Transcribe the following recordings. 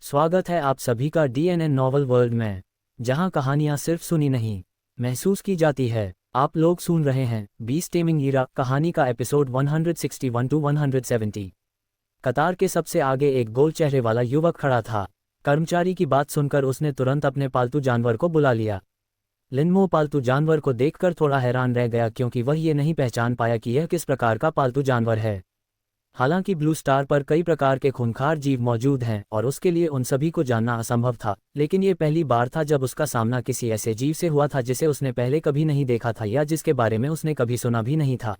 स्वागत है आप सभी का DNN नॉवल वर्ल्ड में, जहां कहानियां सिर्फ सुनी नहीं, महसूस की जाती है। आप लोग सुन रहे हैं बीस्ट टेमिंग ईरा कहानी का एपिसोड 161 टू 170। कतार के सबसे आगे एक गोल चेहरे वाला युवक खड़ा था। कर्मचारी की बात सुनकर उसने तुरंत अपने पालतू जानवर को बुला लिया। लिनमो पालतू जानवर को देखकर थोड़ा हैरान रह गया क्योंकि वह ये नहीं पहचान पाया कि यह किस प्रकार का पालतू जानवर है। हालांकि ब्लू स्टार पर कई प्रकार के खूंखार जीव मौजूद हैं और उसके लिए उन सभी को जानना असंभव था, लेकिन ये पहली बार था जब उसका सामना किसी ऐसे जीव से हुआ था जिसे उसने पहले कभी नहीं देखा था या जिसके बारे में उसने कभी सुना भी नहीं था।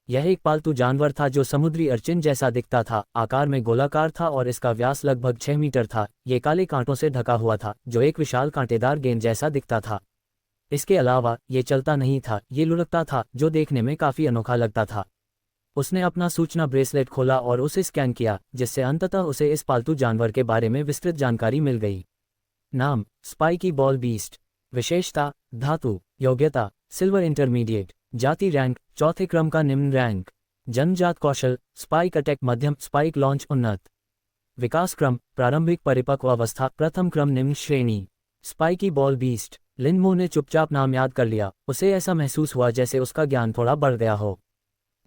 यह एक पालतू जानवर था जो समुद्री अर्चिन जैसा दिखता था, आकार में गोलाकार था और इसका व्यास लगभग 6 मीटर था। ये काले कांटों से ढका हुआ था जो एक विशाल कांटेदार गेंद जैसा दिखता था। इसके अलावा ये चलता नहीं था, ये लुढ़कता था जो देखने में काफी अनोखा लगता था। उसने अपना सूचना ब्रेसलेट खोला और उसे स्कैन किया, जिससे अंततः उसे इस पालतू जानवर के बारे में विस्तृत जानकारी मिल गई। नाम स्पाइकी बॉल बीस्ट। विशेषता धातु। योग्यता सिल्वर इंटरमीडिएट। जाति रैंक चौथे क्रम का निम्न रैंक। जन्मजात कौशल स्पाइक अटैक मध्यम, स्पाइक लॉन्च उन्नत। विकास क्रम प्रारंभिक परिपक्व अवस्था प्रथम क्रम निम्न श्रेणी। Spiky ball beast. लिनमो ने चुपचाप नाम याद कर लिया। उसे ऐसा महसूस हुआ जैसे उसका ज्ञान थोड़ा बढ़ गया हो।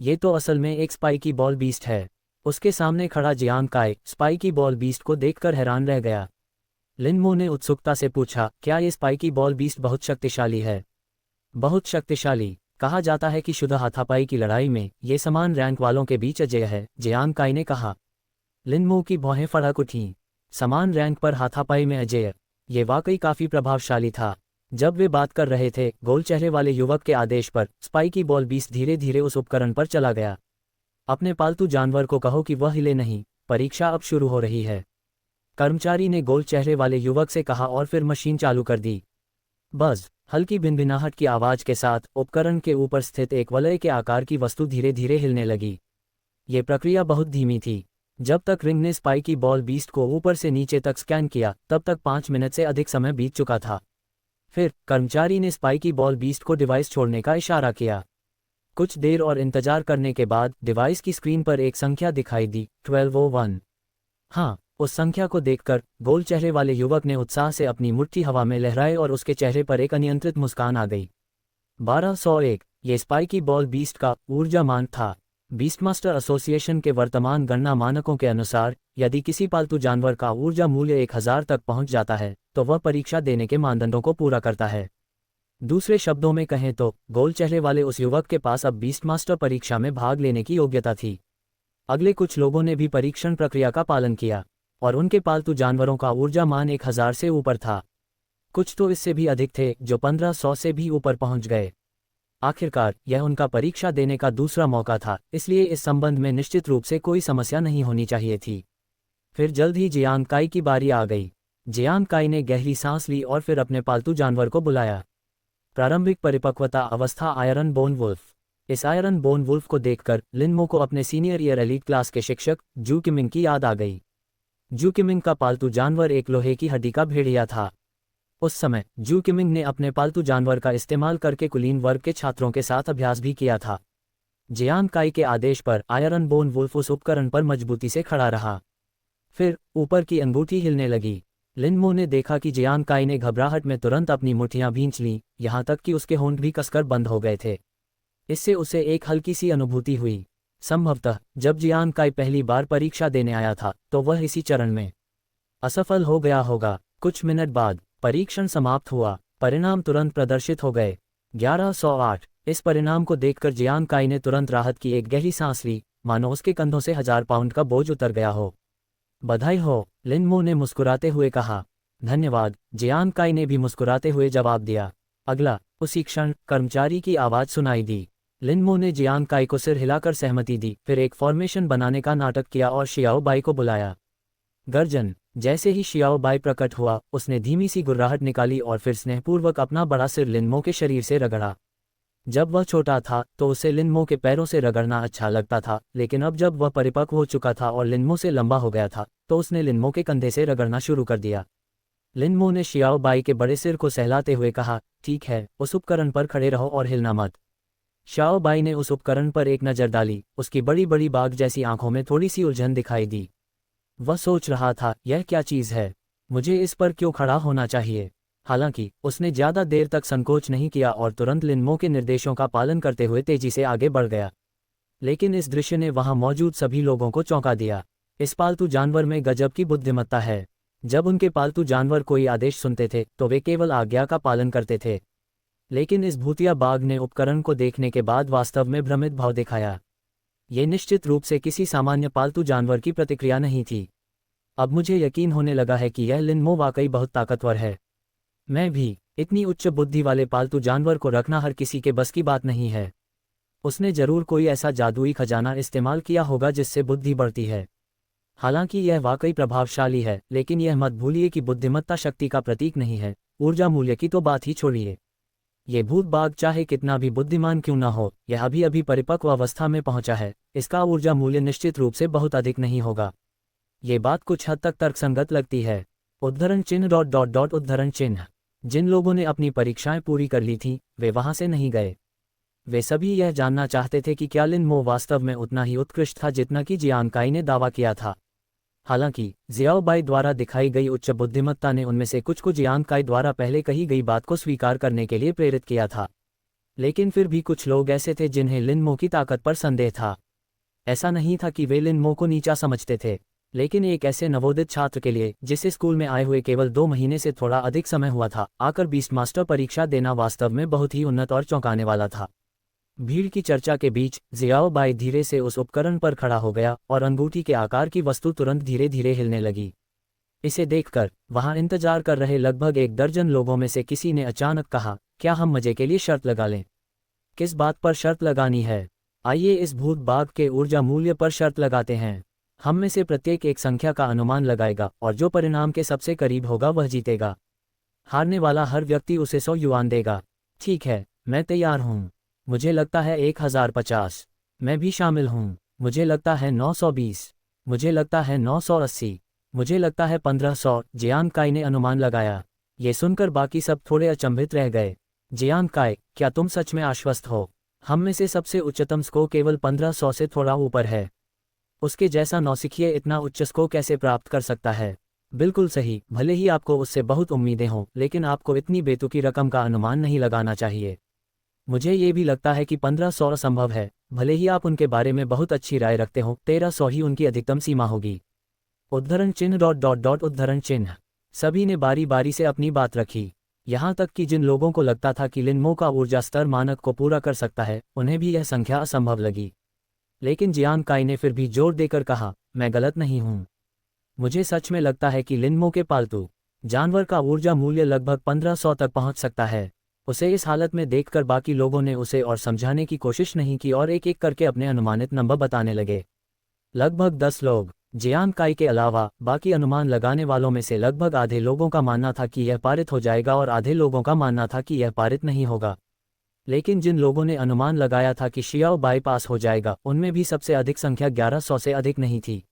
ये तो असल में एक स्पाइकी बॉल बीस्ट है। उसके सामने खड़ा जियांग काई स्पाइकी बॉल बीस्ट को देखकर हैरान रह गया। लिनमो ने उत्सुकता से पूछा, क्या ये स्पाइकी बॉल बीस्ट बहुत शक्तिशाली है? बहुत शक्तिशाली। कहा जाता है कि शुद्ध हाथापाई की लड़ाई में ये समान रैंक वालों के बीच अजेय है, जियांग काई ने कहा। लिनमो की भौहें फड़क उठीं। समान रैंक पर हाथापाई में अजेय, ये वाकई काफी प्रभावशाली था। जब वे बात कर रहे थे, गोल चेहरे वाले युवक के आदेश पर स्पाइकी बॉल बीस्ट धीरे धीरे उस उपकरण पर चला गया। अपने पालतू जानवर को कहो कि वह हिले नहीं, परीक्षा अब शुरू हो रही है, कर्मचारी ने गोल चेहरे वाले युवक से कहा और फिर मशीन चालू कर दी। बज़। हल्की भिनभिनाहट की आवाज के साथ उपकरण के ऊपर स्थित एक वलय के आकार की वस्तु धीरे धीरे हिलने लगी। ये प्रक्रिया बहुत धीमी थी। जब तक रिंग ने स्पाइकी बॉल बीस्ट को ऊपर से नीचे तक स्कैन किया, तब तक 5 मिनट से अधिक समय बीत चुका था। फिर कर्मचारी ने स्पाइकी बॉल बीस्ट को डिवाइस छोड़ने का इशारा किया। कुछ देर और इंतजार करने के बाद डिवाइस की स्क्रीन पर एक संख्या दिखाई दी, 1201। हाँ, उस संख्या को देखकर गोल चेहरे वाले युवक ने उत्साह से अपनी मुट्ठी हवा में लहराई और उसके चेहरे पर एक अनियंत्रित मुस्कान आ गई। 1201। ये स्पाइकी बॉल बीस्ट का ऊर्जा मान था। बीस्टमास्टर एसोसिएशन के वर्तमान गणना मानकों के अनुसार यदि किसी पालतू जानवर का ऊर्जा मूल्य 1000 तक पहुंच जाता है तो वह परीक्षा देने के मानदंडों को पूरा करता है। दूसरे शब्दों में कहें तो गोल चेहरे वाले उस युवक के पास अब बीस्टमास्टर परीक्षा में भाग लेने की योग्यता थी। अगले कुछ लोगों ने भी परीक्षण प्रक्रिया का पालन किया और उनके पालतू जानवरों का ऊर्जा मान 1000 से ऊपर था। कुछ तो इससे भी अधिक थे जो 1500 से भी ऊपर पहुंच गए। आखिरकार यह उनका परीक्षा देने का दूसरा मौका था, इसलिए इस संबंध में निश्चित रूप से कोई समस्या नहीं होनी चाहिए थी। फिर जल्द ही जियांग काई की बारी आ गई। जियांग काई ने गहरी सांस ली और फिर अपने पालतू जानवर को बुलाया। प्रारंभिक परिपक्वता अवस्था आयरन बोन वुल्फ। इस आयरन बोन वुल्फ को देखकर लिनमो को अपने सीनियर ईयर एलीट क्लास के शिक्षक जू किमिंग की याद आ गई। जू किमिंग का पालतू जानवर एक लोहे की हड्डी का भेड़िया था। उस समय जू किमिंग ने अपने पालतू जानवर का इस्तेमाल करके कुलीन वर्ग के छात्रों के साथ अभ्यास भी किया था। जियांग काई के आदेश पर आयरन बोन वुल्फ उस उपकरण पर मजबूती से खड़ा रहा। फिर ऊपर की अंगूठी हिलने लगी। लिनमो ने देखा कि जियांग काई ने घबराहट में तुरंत अपनी मुट्ठियां भींच लीं, यहाँ तक कि उसके होंठ भी कसकर बंद हो गए थे। इससे उसे एक हल्की सी अनुभूति हुई। संभवतः जब जियांग काई पहली बार परीक्षा देने आया था तो वह इसी चरण में असफल हो गया होगा। कुछ मिनट बाद परीक्षण समाप्त हुआ। परिणाम तुरंत प्रदर्शित हो गए। 1108। इस परिणाम को देखकर जियांग काई ने तुरंत राहत की एक गहरी सांस ली, मानो उसके कंधों से 1000 पाउंड का बोझ उतर गया हो। बधाई हो, लिनमो ने मुस्कुराते हुए कहा। धन्यवाद, जियांग काई ने भी मुस्कुराते हुए जवाब दिया। अगला। उसी क्षण कर्मचारी की आवाज सुनाई दी। लिनमो ने जियांग काई को सिर हिलाकर सहमति दी, फिर एक फॉर्मेशन बनाने का नाटक किया और शियाओ बाई को बुलाया। गर्जन। जैसे ही शियाओ बाई प्रकट हुआ, उसने धीमी सी गुर्राहट निकाली और फिर स्नेहपूर्वक अपना बड़ा सिर लिनमो के शरीर से रगड़ा। जब वह छोटा था तो उसे लिनमो के पैरों से रगड़ना अच्छा लगता था, लेकिन अब जब वह परिपक्व हो चुका था और लिनमो से लंबा हो गया था तो उसने लिनमो के कंधे से रगड़ना शुरू कर दिया। लिनमो ने शियाओ बाई के बड़े सिर को सहलाते हुए कहा, ठीक है, उस उपकरण पर खड़े रहो और हिलना मत। शियाओ बाई ने उस उपकरण पर एक नज़र डाली। उसकी बड़ी बड़ी बाघ जैसी आंखों में थोड़ी सी उलझन दिखाई दी। वह सोच रहा था, यह क्या चीज़ है, मुझे इस पर क्यों खड़ा होना चाहिए। हालांकि उसने ज़्यादा देर तक संकोच नहीं किया और तुरंत लिनमो के निर्देशों का पालन करते हुए तेजी से आगे बढ़ गया। लेकिन इस दृश्य ने वहां मौजूद सभी लोगों को चौंका दिया। इस पालतू जानवर में गजब की बुद्धिमत्ता है। जब उनके पालतू जानवर कोई आदेश सुनते थे तो वे केवल आज्ञा का पालन करते थे। लेकिन इस भूतिया बाघ ने उपकरण को देखने के बाद वास्तव में भ्रमित भाव दिखाया। ये निश्चित रूप से किसी सामान्य पालतू जानवर की प्रतिक्रिया नहीं थी। अब मुझे यकीन होने लगा है कि यह लिनमो वाकई बहुत ताकतवर है। मैं भी। इतनी उच्च बुद्धि वाले पालतू जानवर को रखना हर किसी के बस की बात नहीं है। उसने जरूर कोई ऐसा जादुई खजाना इस्तेमाल किया होगा जिससे बुद्धि बढ़ती है। हालांकि यह वाकई प्रभावशाली है, लेकिन यह मत भूलिए कि बुद्धिमत्ता शक्ति का प्रतीक नहीं है। ऊर्जा मूल्य की तो बात ही छोड़िए। ये भूत बाघ चाहे कितना भी बुद्धिमान क्यों न हो, यह अभी अभी परिपक्व अवस्था में पहुंचा है। इसका ऊर्जा मूल्य निश्चित रूप से बहुत अधिक नहीं होगा। ये बात कुछ हद तक तर्कसंगत लगती है। उद्धरण चिन्ह उद्धरण चिन्ह। जिन लोगों ने अपनी परीक्षाएं पूरी कर ली थीं, वे वहां से नहीं गए। वे सभी यह जानना चाहते थे कि क्या लिनमो वास्तव में उतना ही उत्कृष्ट था जितना कि जियान काई ने दावा किया था। हालांकि जियाओ बाई द्वारा दिखाई गई उच्च बुद्धिमत्ता ने उनमें से कुछ को जियान काई द्वारा पहले कही गई बात को स्वीकार करने के लिए प्रेरित किया था। लेकिन फिर भी कुछ लोग ऐसे थे जिन्हें लिनमो की ताकत पर संदेह था। ऐसा नहीं था कि वे लिनमो को नीचा समझते थे, लेकिन एक ऐसे नवोदित छात्र के लिए जिसे स्कूल में आए हुए केवल 2 महीने से थोड़ा अधिक समय हुआ था, आकर बीस्ट मास्टर परीक्षा देना वास्तव में बहुत ही उन्नत और चौंकाने वाला था। भीड़ की चर्चा के बीच जियाओ बाई धीरे से उस उपकरण पर खड़ा हो गया और अंगूठी के आकार की वस्तु तुरंत धीरे धीरे हिलने लगी। इसे देखकर वहां इंतजार कर रहे लगभग 1 दर्जन लोगों में से किसी ने अचानक कहा, क्या हम मजे के लिए शर्त लगा लें? किस बात पर शर्त लगानी है? आइए इस भूत बाघ के ऊर्जा मूल्य पर शर्त लगाते हैं। हम में से प्रत्येक एक संख्या का अनुमान लगाएगा और जो परिणाम के सबसे करीब होगा वह जीतेगा। हारने वाला हर व्यक्ति उसे 100 युआन देगा। ठीक है, मैं तैयार हूँ। मुझे लगता है 1050। मैं भी शामिल हूँ। मुझे लगता है 920। मुझे लगता है 980। मुझे लगता है 1500। जियान काई ने अनुमान लगाया। ये सुनकर बाकी सब थोड़े अचंभित रह गए। जियान काई, क्या तुम सच में आश्वस्त हो? हम में से सबसे उच्चतम स्कोर केवल 1500 से थोड़ा ऊपर है। उसके जैसा नौसिखिए इतना उच्च स्कोर कैसे प्राप्त कर सकता है? बिल्कुल सही, भले ही आपको उससे बहुत उम्मीदें हों, लेकिन आपको इतनी बेतुकी रकम का अनुमान नहीं लगाना चाहिए। मुझे ये भी लगता है कि 1500 असंभव है, भले ही आप उनके बारे में बहुत अच्छी राय रखते हो। 1300 ही उनकी अधिकतम सीमा होगी। उद्धरण चिन्ह उद्धरण चिन्ह। सभी ने बारी बारी से अपनी बात रखी। यहाँ तक कि जिन लोगों को लगता था कि लिनमो का ऊर्जा स्तर मानक को पूरा कर सकता है, उन्हें भी यह संख्या असंभव लगी। लेकिन जियान काई ने फिर भी जोर देकर कहा, मैं गलत नहीं हूँ। मुझे सच में लगता है कि लिनमो के पालतू जानवर का ऊर्जा मूल्य लगभग 1500 तक पहुँच सकता है। उसे इस हालत में देखकर बाकी लोगों ने उसे और समझाने की कोशिश नहीं की और एक एक करके अपने अनुमानित नंबर बताने लगे। लगभग 10 लोग। जियान काई के अलावा बाकी अनुमान लगाने वालों में से लगभग आधे लोगों का मानना था कि यह पारित हो जाएगा और आधे लोगों का मानना था कि यह पारित नहीं होगा। लेकिन जिन लोगों ने अनुमान लगाया था कि शियाओ बाई पास हो जाएगा, उनमें भी सबसे अधिक संख्या 1100 से अधिक नहीं थी।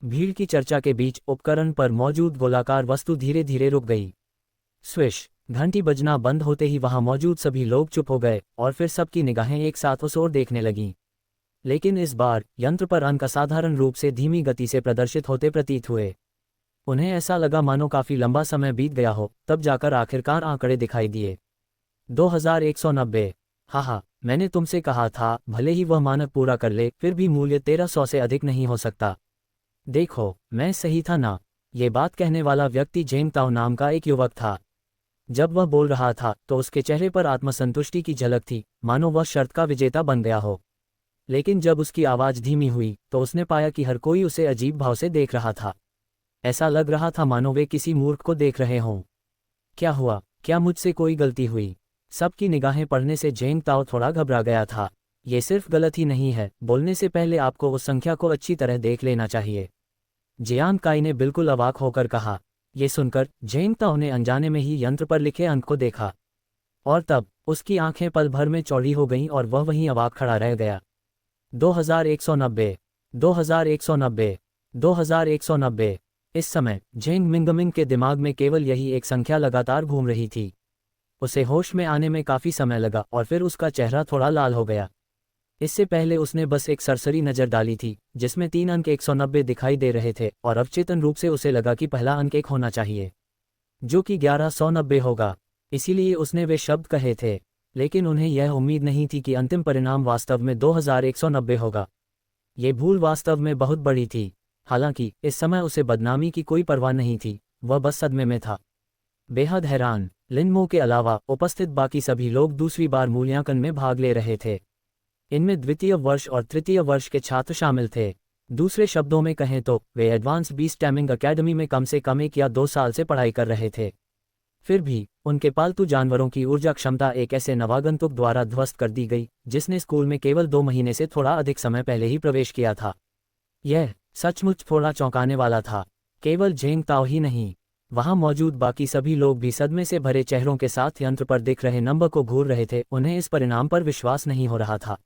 भीड़ की चर्चा के बीच उपकरण पर मौजूद गोलाकार वस्तु धीरे धीरे रुक गई। स्विश। घंटी बजना बंद होते ही वहां मौजूद सभी लोग चुप हो गए और फिर सबकी निगाहें एक साथ उस ओर देखने लगीं। लेकिन इस बार यंत्र पर अंक असाधारण रूप से धीमी गति से प्रदर्शित होते प्रतीत हुए। उन्हें ऐसा लगा मानो काफी लंबा समय बीत गया हो, तब जाकर आखिरकार आंकड़े दिखाई दिए। 2190। हाँ, मैंने तुमसे कहा था, भले ही वह मानक पूरा कर ले, फिर भी मूल्य 1300 से अधिक नहीं हो सकता। देखो, मैं सही था ना? ये बात कहने वाला व्यक्ति जेंग ताओ नाम का एक युवक था। जब वह बोल रहा था तो उसके चेहरे पर आत्मसंतुष्टि की झलक थी, मानो वह शर्त का विजेता बन गया हो। लेकिन जब उसकी आवाज़ धीमी हुई तो उसने पाया कि हर कोई उसे अजीब भाव से देख रहा था। ऐसा लग रहा था मानो वे किसी मूर्ख को देख रहे हों। क्या हुआ? क्या मुझसे कोई गलती हुई? सबकी निगाहें पड़ने से जेंग ताओ थोड़ा घबरा गया था। ये सिर्फ गलत ही नहीं है, बोलने से पहले आपको उस संख्या को अच्छी तरह देख लेना चाहिए। जियान काई ने बिल्कुल अवाक होकर कहा। ये सुनकर जेंग ताओ ने अनजाने में ही यंत्र पर लिखे अंक को देखा और तब उसकी आंखें पल भर में चौड़ी हो गईं और वह वहीं अवाक खड़ा रह गया। 2190, 2190, 2190। इस समय जेंग मिंगमिंग के दिमाग में केवल यही एक संख्या लगातार घूम रही थी। उसे होश में आने में काफी समय लगा और फिर उसका चेहरा थोड़ा लाल हो गया। इससे पहले उसने बस एक सरसरी नज़र डाली थी जिसमें 3 अंक 190 दिखाई दे रहे थे और अवचेतन रूप से उसे लगा कि पहला अंक 1 होना चाहिए, जो कि 1190 होगा। इसीलिए उसने वे शब्द कहे थे, लेकिन उन्हें यह उम्मीद नहीं थी कि अंतिम परिणाम वास्तव में 2190 होगा। ये भूल वास्तव में बहुत बड़ी थी। हालांकि इस समय उसे बदनामी की कोई परवाह नहीं थी, वह बस सदमे में था। बेहद हैरान, लिन मो के अलावा उपस्थित बाकी सभी लोग दूसरी बार मूल्यांकन में भाग ले रहे थे। इनमें द्वितीय वर्ष और तृतीय वर्ष के छात्र शामिल थे। दूसरे शब्दों में कहें तो वे एडवांस बीस्ट टैमिंग अकेडमी में कम से कम 1 या 2 साल से पढ़ाई कर रहे थे। फिर भी उनके पालतू जानवरों की ऊर्जा क्षमता एक ऐसे नवागंतुक द्वारा ध्वस्त कर दी गई जिसने स्कूल में केवल 2 महीने से थोड़ा अधिक समय पहले ही प्रवेश किया था। यह सचमुच थोड़ा चौंकाने वाला था। केवल झेंग ताओ ही नहीं, वहां मौजूद बाकी सभी लोग भी सदमे से भरे चेहरों के साथ यंत्र पर दिख रहे नंबर को घूर रहे थे। उन्हें इस परिणाम पर विश्वास नहीं हो रहा था।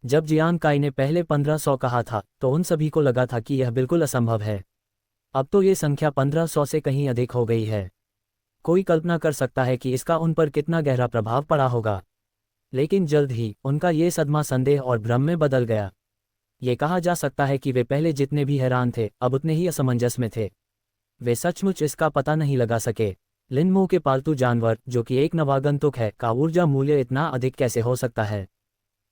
जब जियान काई ने पहले 1500 कहा था तो उन सभी को लगा था कि यह बिल्कुल असंभव है। अब तो ये संख्या 1500 से कहीं अधिक हो गई है। कोई कल्पना कर सकता है कि इसका उन पर कितना गहरा प्रभाव पड़ा होगा। लेकिन जल्द ही उनका ये सदमा संदेह और भ्रम में बदल गया। ये कहा जा सकता है कि वे पहले जितने भी हैरान थे अब उतने ही असमंजस में थे। वे सचमुच इसका पता नहीं लगा सके। लिन मो के पालतू जानवर, जो कि एक नवागंतुक है, का ऊर्जा मूल्य इतना अधिक कैसे हो सकता है?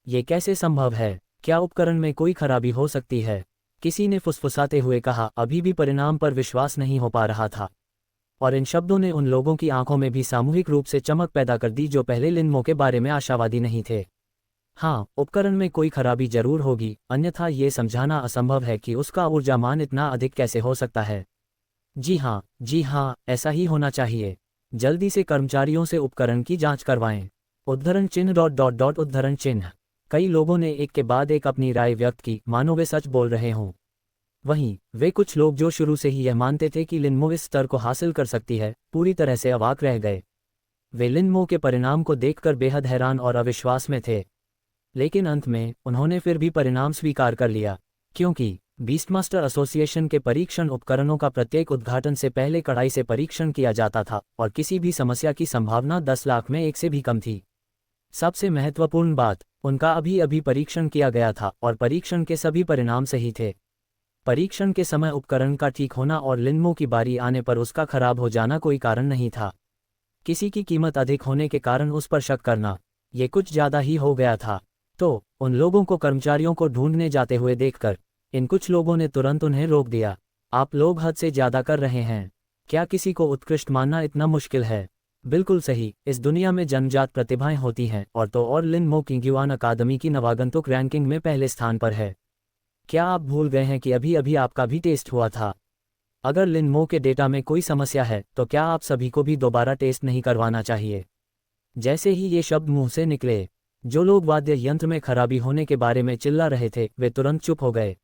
ये कैसे संभव है? क्या उपकरण में कोई खराबी हो सकती है? किसी ने फुसफुसाते हुए कहा। अभी भी परिणाम पर विश्वास नहीं हो पा रहा था, और इन शब्दों ने उन लोगों की आंखों में भी सामूहिक रूप से चमक पैदा कर दी जो पहले लिन मो के बारे में आशावादी नहीं थे। हाँ, उपकरण में कोई खराबी जरूर होगी, अन्यथा ये समझाना असंभव है कि उसका ऊर्जा मान इतना अधिक कैसे हो सकता है। जी हाँ, ऐसा ही होना चाहिए। जल्दी से कर्मचारियों से उपकरण की जांच करवाएं। उद्धरण चिन्ह उद्धरण चिन्ह। कई लोगों ने एक के बाद एक अपनी राय व्यक्त की, मानो वे सच बोल रहे हों। वहीं वे कुछ लोग जो शुरू से ही यह मानते थे कि लिन मो इस स्तर को हासिल कर सकती है, पूरी तरह से अवाक रह गए। वे लिन मो के परिणाम को देखकर बेहद हैरान और अविश्वास में थे। लेकिन अंत में उन्होंने फिर भी परिणाम स्वीकार कर लिया, क्योंकि बीस्टमास्टर एसोसिएशन के परीक्षण उपकरणों का प्रत्येक उद्घाटन से पहले कड़ाई से परीक्षण किया जाता था और किसी भी समस्या की संभावना 10 लाख में 1 से भी कम थी। सबसे महत्वपूर्ण बात, उनका अभी परीक्षण किया गया था और परीक्षण के सभी परिणाम सही थे। परीक्षण के समय उपकरण का ठीक होना और लिन मो की बारी आने पर उसका खराब हो जाना कोई कारण नहीं था। किसी की कीमत अधिक होने के कारण उस पर शक करना, ये कुछ ज्यादा ही हो गया था। तो उन लोगों को कर्मचारियों को ढूंढने जाते हुए देखकर इन कुछ लोगों ने तुरंत उन्हें रोक दिया। आप लोग हद से ज्यादा कर रहे हैं। क्या किसी को उत्कृष्ट मानना इतना मुश्किल है? बिल्कुल सही, इस दुनिया में जन्मजात प्रतिभाएं होती हैं, और लिन मो किंग्युआन अकादमी की नवागंतुक रैंकिंग में पहले स्थान पर है। क्या आप भूल गए हैं कि अभी अभी आपका भी टेस्ट हुआ था? अगर लिन मो के डेटा में कोई समस्या है तो क्या आप सभी को भी दोबारा टेस्ट नहीं करवाना चाहिए? जैसे ही ये शब्द मुंह से निकले, जो लोग वाद्य यंत्र में खराबी होने के बारे में चिल्ला रहे थे वे तुरंत चुप हो गए,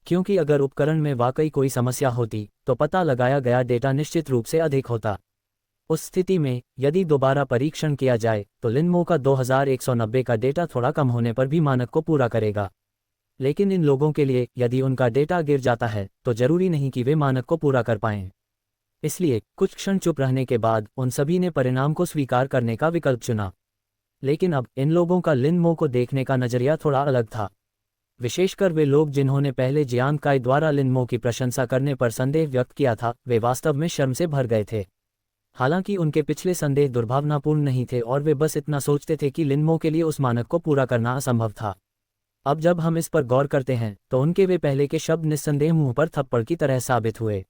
क्योंकि अगर उपकरण में वाकई कोई समस्या होती तो पता लगाया गया डेटा निश्चित रूप से अधिक होता। उस स्थिति में यदि दोबारा परीक्षण किया जाए तो लिन मो का 2190 का डेटा थोड़ा कम होने पर भी मानक को पूरा करेगा। लेकिन इन लोगों के लिए यदि उनका डेटा गिर जाता है तो जरूरी नहीं कि वे मानक को पूरा कर पाएं। इसलिए कुछ क्षण चुप रहने के बाद उन सभी ने परिणाम को स्वीकार करने का विकल्प चुना। लेकिन अब इन लोगों का लिन मो को देखने का नजरिया थोड़ा अलग था। विशेषकर वे लोग जिन्होंने पहले जियान काई द्वारा लिन मो की प्रशंसा करने पर संदेह व्यक्त किया था, वे वास्तव में शर्म से भर गए थे। हालांकि उनके पिछले संदेह दुर्भावनापूर्ण नहीं थे और वे बस इतना सोचते थे कि लिन मो के लिए उस मानक को पूरा करना असंभव था। अब जब हम इस पर गौर करते हैं तो उनके वे पहले के शब्द निस्संदेह मुंह पर थप्पड़ की तरह साबित हुए।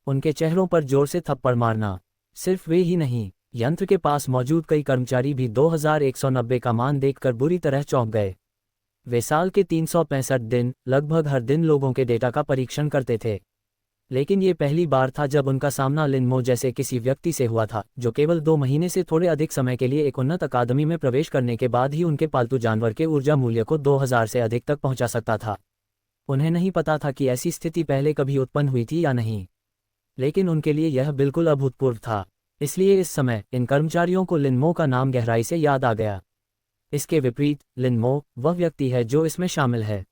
उनके चेहरों पर जोर से थप्पड़ मारना। सिर्फ वे ही नहीं, यंत्र के पास मौजूद कई कर्मचारी भी 2190 का मान देखकर बुरी तरह चौंक गए। वे साल के 365 दिन लगभग हर दिन लोगों के डेटा का परीक्षण करते थे। लेकिन ये पहली बार था जब उनका सामना लिन मो जैसे किसी व्यक्ति से हुआ था जो केवल 2 महीने से थोड़े अधिक समय के लिए एक उन्नत अकादमी में प्रवेश करने के बाद ही उनके पालतू जानवर के ऊर्जा मूल्य को 2000 से अधिक तक पहुंचा सकता था। उन्हें नहीं पता था कि ऐसी स्थिति पहले कभी उत्पन्न हुई थी या नहीं, लेकिन उनके लिए यह बिल्कुल अभूतपूर्व था। इसलिए इस समय इन कर्मचारियों को लिन मो का नाम गहराई से याद आ गया। इसके विपरीत लिन मो वह व्यक्ति है जो इसमें शामिल है।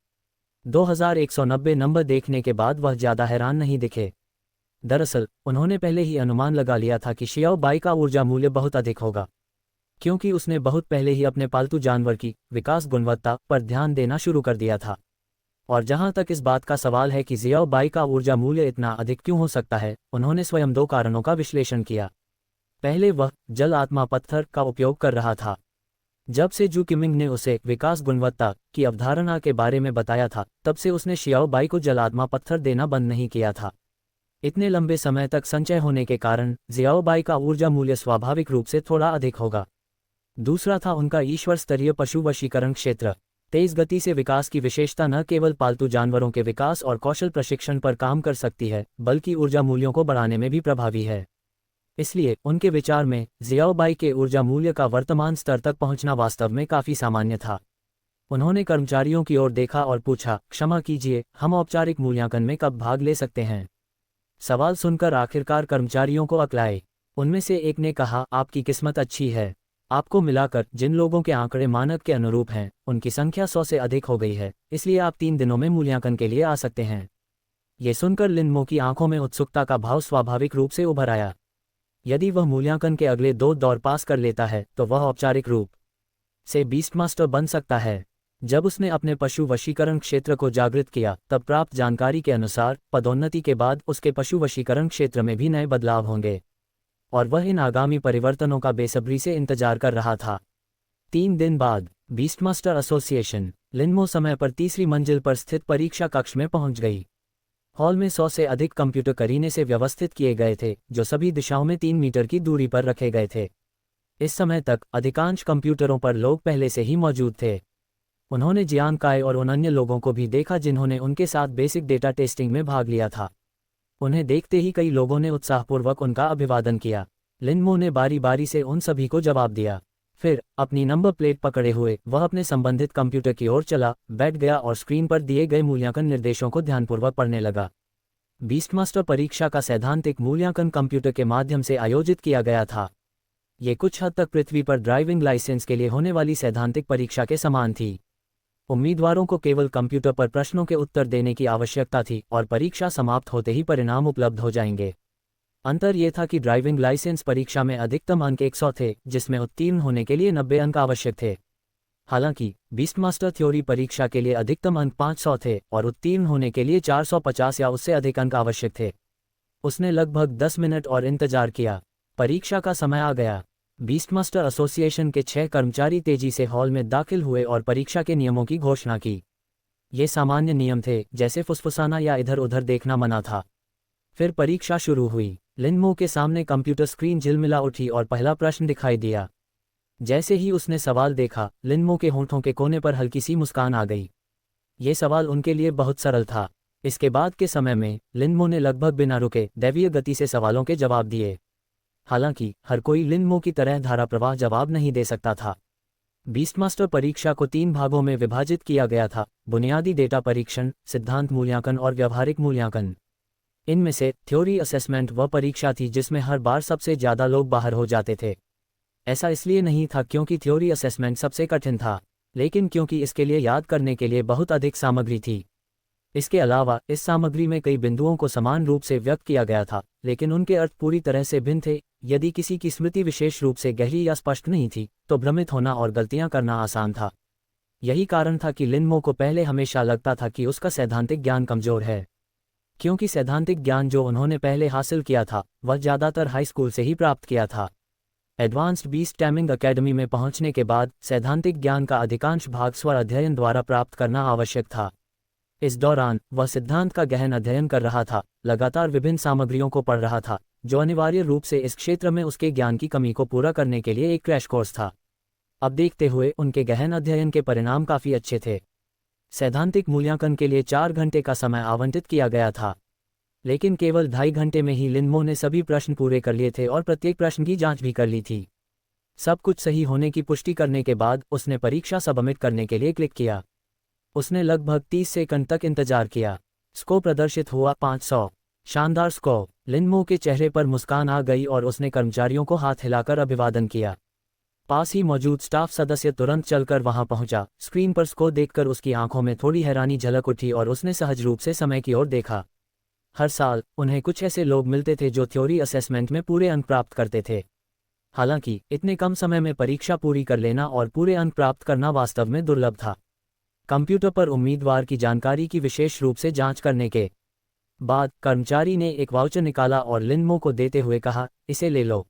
2190 नंबर देखने के बाद वह ज्यादा हैरान नहीं दिखे। दरअसल उन्होंने पहले ही अनुमान लगा लिया था कि शियाओ बाई का ऊर्जा मूल्य बहुत अधिक होगा। क्योंकि उसने बहुत पहले ही अपने पालतू जानवर की विकास गुणवत्ता पर ध्यान देना शुरू कर दिया था। और जहां तक इस बात का सवाल है कि जियाओबाई का ऊर्जा मूल्य इतना अधिक क्यों हो सकता है, उन्होंने स्वयं 2 कारणों का विश्लेषण किया। पहले वह जल आत्मा पत्थर का उपयोग कर रहा था। जब से जू किमिंग ने उसे विकास गुणवत्ता की अवधारणा के बारे में बताया था, तब से उसने शियाओबाई को जल आत्मा पत्थर देना बंद नहीं किया था। इतने लंबे समय तक संचय होने के कारण जियाओबाई का ऊर्जा मूल्य स्वाभाविक रूप से थोड़ा अधिक होगा। दूसरा था उनका ईश्वर स्तरीय पशु वशीकरण क्षेत्र। तेज गति से विकास की विशेषता न केवल पालतू जानवरों के विकास और कौशल प्रशिक्षण पर काम कर सकती है, बल्कि ऊर्जा मूल्यों को बढ़ाने में भी प्रभावी है। इसलिए उनके विचार में जियाओबाई के ऊर्जा मूल्य का वर्तमान स्तर तक पहुंचना वास्तव में काफी सामान्य था। उन्होंने कर्मचारियों की ओर देखा और पूछा, क्षमा कीजिए, हम औपचारिक मूल्यांकन में कब भाग ले सकते हैं? सवाल सुनकर आखिरकार कर्मचारियों को अकलाए। उनमें से एक ने कहा, आपकी किस्मत अच्छी है। आपको मिलाकर जिन लोगों के आंकड़े मानक के अनुरूप हैं, उनकी संख्या 100 से अधिक हो गई है, इसलिए आप 3 दिनों में मूल्यांकन के लिए आ सकते हैं। ये सुनकर लिनमो की आंखों में उत्सुकता का भाव स्वाभाविक रूप से उभर आया। यदि वह मूल्यांकन के अगले 2 दौर पास कर लेता है तो वह औपचारिक रूप से बीस्ट मास्टर बन सकता है। जब उसने अपने पशु वशीकरण क्षेत्र को जागृत किया, तब प्राप्त जानकारी के अनुसार पदोन्नति के बाद उसके पशु वशीकरण क्षेत्र में भी नए बदलाव होंगे, और वह इन आगामी परिवर्तनों का बेसब्री से इंतजार कर रहा था। 3 दिन बाद बीस्टमास्टर एसोसिएशन लिनमो समय पर तीसरी मंजिल पर स्थित परीक्षा कक्ष में पहुंच गई। हॉल में 100 से अधिक कंप्यूटर करीने से व्यवस्थित किए गए थे, जो सभी दिशाओं में 3 मीटर की दूरी पर रखे गए थे। इस समय तक अधिकांश कंप्यूटरों पर लोग पहले से ही मौजूद थे। उन्होंने जियान काय और उन अन्य लोगों को भी देखा जिन्होंने उनके साथ बेसिक डेटा टेस्टिंग में भाग लिया था। उन्हें देखते ही कई लोगों ने उत्साहपूर्वक उनका अभिवादन किया। लिनमो ने बारी बारी से उन सभी को जवाब दिया। फिर अपनी नंबर प्लेट पकड़े हुए वह अपने संबंधित कंप्यूटर की ओर चला, बैठ गया और स्क्रीन पर दिए गए मूल्यांकन निर्देशों को ध्यानपूर्वक पढ़ने लगा। बीस्टमास्टर परीक्षा का सैद्धांतिक मूल्यांकन कंप्यूटर के माध्यम से आयोजित किया गया था। ये कुछ हद तक पृथ्वी पर ड्राइविंग लाइसेंस के लिए होने वाली सैद्धांतिक परीक्षा के समान थी। उम्मीदवारों को केवल कंप्यूटर पर प्रश्नों के उत्तर देने की आवश्यकता थी और परीक्षा समाप्त होते ही परिणाम उपलब्ध हो जाएंगे। अंतर यह था कि ड्राइविंग लाइसेंस परीक्षा में अधिकतम अंक 100 थे, जिसमें उत्तीर्ण होने के लिए 90 अंक आवश्यक थे। हालांकि बीस्टमास्टर थ्योरी परीक्षा के लिए अधिकतम अंक 500 थे और उत्तीर्ण होने के लिए 450 या उससे अधिक अंक आवश्यक थे। उसने लगभग 10 मिनट और इंतजार किया। परीक्षा का समय आ गया। बीस्टमास्टर एसोसिएशन के 6 कर्मचारी तेजी से हॉल में दाखिल हुए और परीक्षा के नियमों की घोषणा की। ये सामान्य नियम थे, जैसे फुसफुसाना या इधर उधर देखना मना था। फिर परीक्षा शुरू हुई। लिनमो के सामने कंप्यूटर स्क्रीन झिलमिला उठी और पहला प्रश्न दिखाई दिया। जैसे ही उसने सवाल देखा, लिनमो के होंठों के कोने पर हल्की सी मुस्कान आ गई। ये सवाल उनके लिए बहुत सरल था। इसके बाद के समय में लिनमो ने लगभग बिना रुके दैवीय गति से सवालों के जवाब दिए। हालांकि हर कोई लिनमो की तरह धारा प्रवाह जवाब नहीं दे सकता था। बीस्टमास्टर परीक्षा को 3 भागों में विभाजित किया गया था: बुनियादी डेटा परीक्षण, सिद्धांत मूल्यांकन और व्यावहारिक मूल्यांकन। इनमें से थ्योरी असेसमेंट वह परीक्षा थी जिसमें हर बार सबसे ज़्यादा लोग बाहर हो जाते थे। ऐसा इसलिए नहीं था क्योंकि थ्योरी असेसमेंट सबसे कठिन था, लेकिन क्योंकि इसके लिए याद करने के लिए बहुत अधिक सामग्री थी। इसके अलावा इस सामग्री में कई बिंदुओं को समान रूप से व्यक्त किया गया था, लेकिन उनके अर्थ पूरी तरह से भिन्न थे। यदि किसी की स्मृति विशेष रूप से गहरी या स्पष्ट नहीं थी, तो भ्रमित होना और गलतियां करना आसान था। यही कारण था कि लिनमो को पहले हमेशा लगता था कि उसका सैद्धांतिक ज्ञान कमजोर है, क्योंकि सैद्धांतिक ज्ञान जो उन्होंने पहले हासिल किया था वह ज़्यादातर हाई स्कूल से ही प्राप्त किया था। एडवांस्ड बीस्ट टैमिंग अकेडमी में पहुंचने के बाद सैद्धांतिक ज्ञान का अधिकांश भाग स्वर अध्ययन द्वारा प्राप्त करना आवश्यक था। इस दौरान वह सिद्धांत का गहन अध्ययन कर रहा था, लगातार विभिन्न सामग्रियों को पढ़ रहा था, जो अनिवार्य रूप से इस क्षेत्र में उसके ज्ञान की कमी को पूरा करने के लिए एक क्रैश कोर्स था। अब देखते हुए उनके गहन अध्ययन के परिणाम काफ़ी अच्छे थे। सैद्धांतिक मूल्यांकन के लिए 4 घंटे का समय आवंटित किया गया था, लेकिन केवल 2.5 घंटे में ही लिनमो ने सभी प्रश्न पूरे कर लिए थे और प्रत्येक प्रश्न की जांच भी कर ली थी। सब कुछ सही होने की पुष्टि करने के बाद उसने परीक्षा सबमिट करने के लिए क्लिक किया। उसने लगभग 30 सेकंड तक इंतजार किया। स्कोर प्रदर्शित हुआ 500। शानदार स्कोर। लिनमो के चेहरे पर मुस्कान आ गई और उसने कर्मचारियों को हाथ हिलाकर अभिवादन किया। पास ही मौजूद स्टाफ सदस्य तुरंत चलकर वहां पहुंचा। स्क्रीन पर स्कोर देखकर उसकी आंखों में थोड़ी हैरानी झलक उठी और उसने सहज रूप से समय की ओर देखा। हर साल उन्हें कुछ ऐसे लोग मिलते थे जो थ्योरी असेसमेंट में पूरे अंक प्राप्त करते थे। हालांकि इतने कम समय में परीक्षा पूरी कर लेना और पूरे अंक प्राप्त करना वास्तव में दुर्लभ था। कंप्यूटर पर उम्मीदवार की जानकारी की विशेष रूप से जांच करने के बाद कर्मचारी ने एक वाउचर निकाला और लिन मो को देते हुए कहा, इसे ले लो।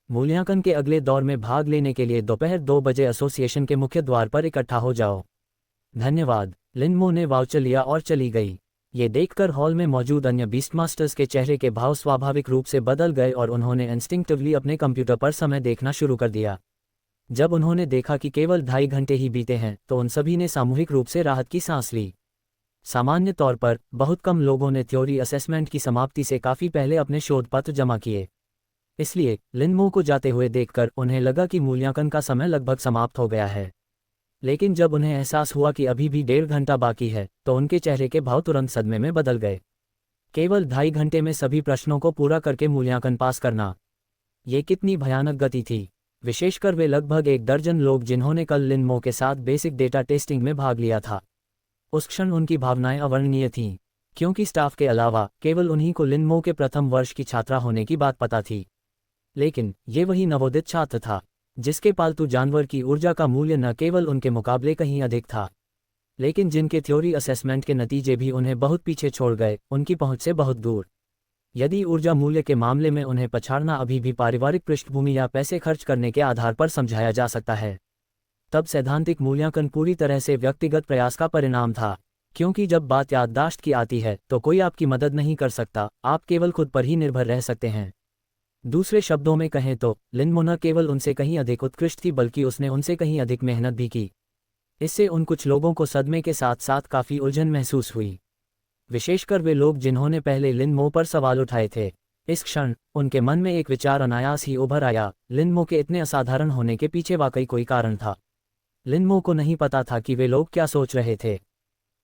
मूल्यांकन के अगले दौर में भाग लेने के लिए दोपहर 2 बजे एसोसिएशन के मुख्य द्वार पर इकट्ठा हो जाओ। धन्यवाद। लिन मो ने वाउचर लिया और चली गई। ये देखकर हॉल में मौजूद अन्य बीस्टमास्टर्स के चेहरे के भाव स्वाभाविक रूप से बदल गए और उन्होंने इंस्टिंक्टिवली अपने कंप्यूटर पर समय देखना शुरू कर दिया। जब उन्होंने देखा कि केवल 2.5 घंटे ही बीते हैं तो उन सभी ने सामूहिक रूप से राहत की सांस ली। सामान्य तौर पर बहुत कम लोगों ने थ्योरी असेसमेंट की समाप्ति से काफ़ी पहले अपने शोध पत्र जमा किए। इसलिए लिन मो को जाते हुए देखकर उन्हें लगा कि मूल्यांकन का समय लगभग समाप्त हो गया है। लेकिन जब उन्हें एहसास हुआ कि अभी भी 1.5 घंटा बाकी है तो उनके चेहरे के भाव तुरंत सदमे में बदल गए। केवल 2.5 घंटे में सभी प्रश्नों को पूरा करके मूल्यांकन पास करना, ये कितनी भयानक गति थी। विशेषकर वे लगभग 1 दर्जन लोग जिन्होंने कल लिन मो के साथ बेसिक डेटा टेस्टिंग में भाग लिया था। उस क्षण उनकी भावनाएं अवर्णनीय थीं, क्योंकि स्टाफ के अलावा केवल उन्हीं को लिन मो के प्रथम वर्ष की छात्रा होने की बात पता थी। लेकिन ये वही नवोदित छात्र था जिसके पालतू जानवर की ऊर्जा का मूल्य न केवल उनके मुकाबले कहीं अधिक था, लेकिन जिनके थ्योरी असेसमेंट के नतीजे भी उन्हें बहुत पीछे छोड़ गए, उनकी पहुंच से बहुत दूर। यदि ऊर्जा मूल्य के मामले में उन्हें पछाड़ना अभी भी पारिवारिक पृष्ठभूमि या पैसे खर्च करने के आधार पर समझाया जा सकता है, तब सैद्धांतिक मूल्यांकन पूरी तरह से व्यक्तिगत प्रयास का परिणाम था। क्योंकि जब बात याददाश्त की आती है तो कोई आपकी मदद नहीं कर सकता, आप केवल खुद पर ही निर्भर रह सकते हैं। दूसरे शब्दों में कहें तो लिन मो न केवल उनसे कहीं अधिक उत्कृष्ट थी बल्कि उसने उनसे कहीं अधिक मेहनत भी की। इससे उन कुछ लोगों को सदमे के साथ साथ काफ़ी उलझन महसूस हुई, विशेषकर वे लोग जिन्होंने पहले लिन मो पर सवाल उठाए थे। इस क्षण उनके मन में एक विचार अनायास ही उभर आया, लिन मो के इतने असाधारण होने के पीछे वाकई कोई कारण था। लिन मो को नहीं पता था कि वे लोग क्या सोच रहे थे।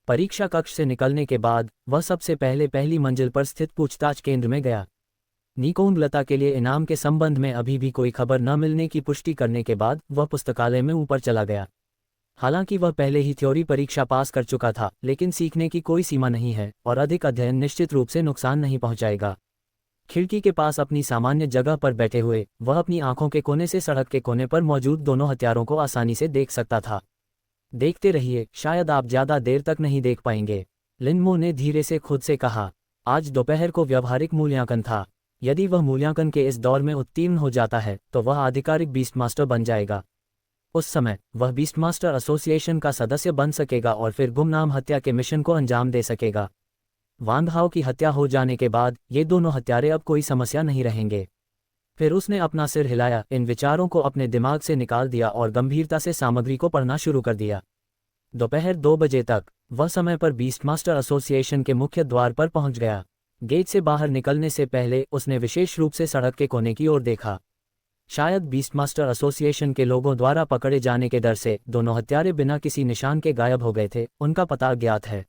परीक्षा कक्ष से निकलने के बाद वह सबसे पहले पहली मंजिल पर स्थित पूछताछ केंद्र में गया। निकोंगलता के लिए इनाम के संबंध में अभी भी कोई खबर न मिलने की पुष्टि करने के बाद वह पुस्तकालय में ऊपर चला गया। हालांकि वह पहले ही थ्योरी परीक्षा पास कर चुका था, लेकिन सीखने की कोई सीमा नहीं है और अधिक अध्ययन निश्चित रूप से नुकसान नहीं पहुंचाएगा। खिड़की के पास अपनी सामान्य जगह पर बैठे हुए वह अपनी आंखों के कोने से सड़क के कोने पर मौजूद दोनों हथियारों को आसानी से देख सकता था। देखते रहिए, शायद आप ज़्यादा देर तक नहीं देख पाएंगे, लिन मो ने धीरे से खुद से कहा। आज दोपहर को व्यावहारिक मूल्यांकन था। यदि वह मूल्यांकन के इस दौर में उत्तीर्ण हो जाता है तो वह आधिकारिक बीस्टमास्टर बन जाएगा। उस समय वह बीस्टमास्टर एसोसिएशन का सदस्य बन सकेगा और फिर गुमनाम हत्या के मिशन को अंजाम दे सकेगा। वांग हाओ की हत्या हो जाने के बाद ये दोनों हत्यारे अब कोई समस्या नहीं रहेंगे। फिर उसने अपना सिर हिलाया, इन विचारों को अपने दिमाग से निकाल दिया और गंभीरता से सामग्री को पढ़ना शुरू कर दिया। दोपहर 2 बजे तक वह समय पर बीस्टमास्टर एसोसिएशन के मुख्य द्वार पर पहुंच गया। गेट से बाहर निकलने से पहले उसने विशेष रूप से सड़क के कोने की ओर देखा। शायद बीस्टमास्टर एसोसिएशन के लोगों द्वारा पकड़े जाने के डर से दोनों हत्यारे बिना किसी निशान के गायब हो गए थे, उनका पता अज्ञात है।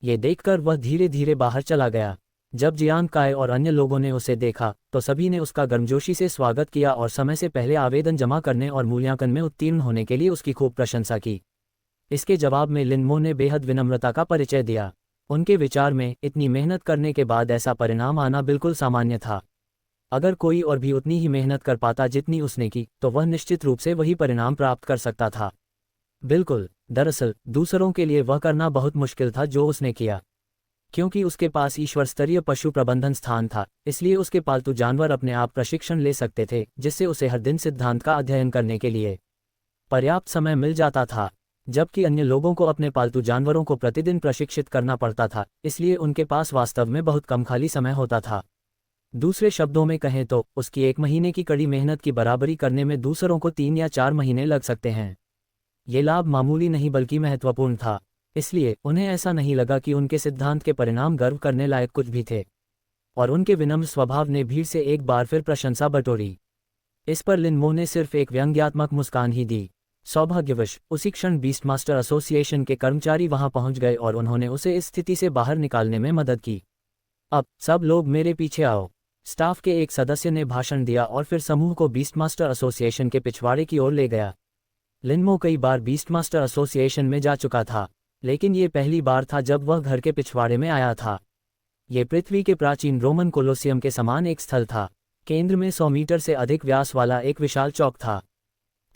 ये देखकर वह धीरे धीरे बाहर चला गया। जब जियांग काय और अन्य लोगों ने उसे देखा तो सभी ने उसका गर्मजोशी से स्वागत किया और समय से पहले आवेदन जमा करने और मूल्यांकन में उत्तीर्ण होने के लिए उसकी खूब प्रशंसा की। इसके जवाब में लिन मो ने बेहद विनम्रता का परिचय दिया। उनके विचार में इतनी मेहनत करने के बाद ऐसा परिणाम आना बिल्कुल सामान्य था। अगर कोई और भी उतनी ही मेहनत कर पाता जितनी उसने की तो वह निश्चित रूप से वही परिणाम प्राप्त कर सकता था। बिल्कुल, दरअसल दूसरों के लिए वह करना बहुत मुश्किल था जो उसने किया। क्योंकि उसके पास ईश्वर स्तरीय पशु प्रबंधन स्थान था, इसलिए उसके पालतू जानवर अपने आप प्रशिक्षण ले सकते थे, जिससे उसे हर दिन सिद्धांत का अध्ययन करने के लिए पर्याप्त समय मिल जाता था। जबकि अन्य लोगों को अपने पालतू जानवरों को प्रतिदिन प्रशिक्षित करना पड़ता था, इसलिए उनके पास वास्तव में बहुत कम खाली समय होता था। दूसरे शब्दों में कहें तो उसकी 1 महीने की कड़ी मेहनत की बराबरी करने में दूसरों को 3 या 4 महीने लग सकते हैं। ये लाभ मामूली नहीं बल्कि महत्वपूर्ण था, इसलिए उन्हें ऐसा नहीं लगा कि उनके सिद्धांत के परिणाम गर्व करने लायक कुछ भी थे, और उनके विनम्र स्वभाव ने भीड़ से एक बार फिर प्रशंसा बटोरी। इस पर लिन मो ने सिर्फ एक व्यंग्यात्मक मुस्कान ही दी। सौभाग्यवश उसी क्षण बीस्टमास्टर एसोसिएशन के कर्मचारी वहां पहुंच गए और उन्होंने उसे इस स्थिति से बाहर निकालने में मदद की। अब सब लोग मेरे पीछे आओ, स्टाफ के एक सदस्य ने भाषण दिया और फिर समूह को बीस्टमास्टर एसोसिएशन के पिछवाड़े की ओर ले गया। लिन मो कई बार बीस्टमास्टर एसोसिएशन में जा चुका था, लेकिन ये पहली बार था जब वह घर के पिछवाड़े में आया था। ये पृथ्वी के प्राचीन रोमन कोलोसियम के समान एक स्थल था। केंद्र में 100 मीटर से अधिक व्यास वाला एक विशाल चौक था।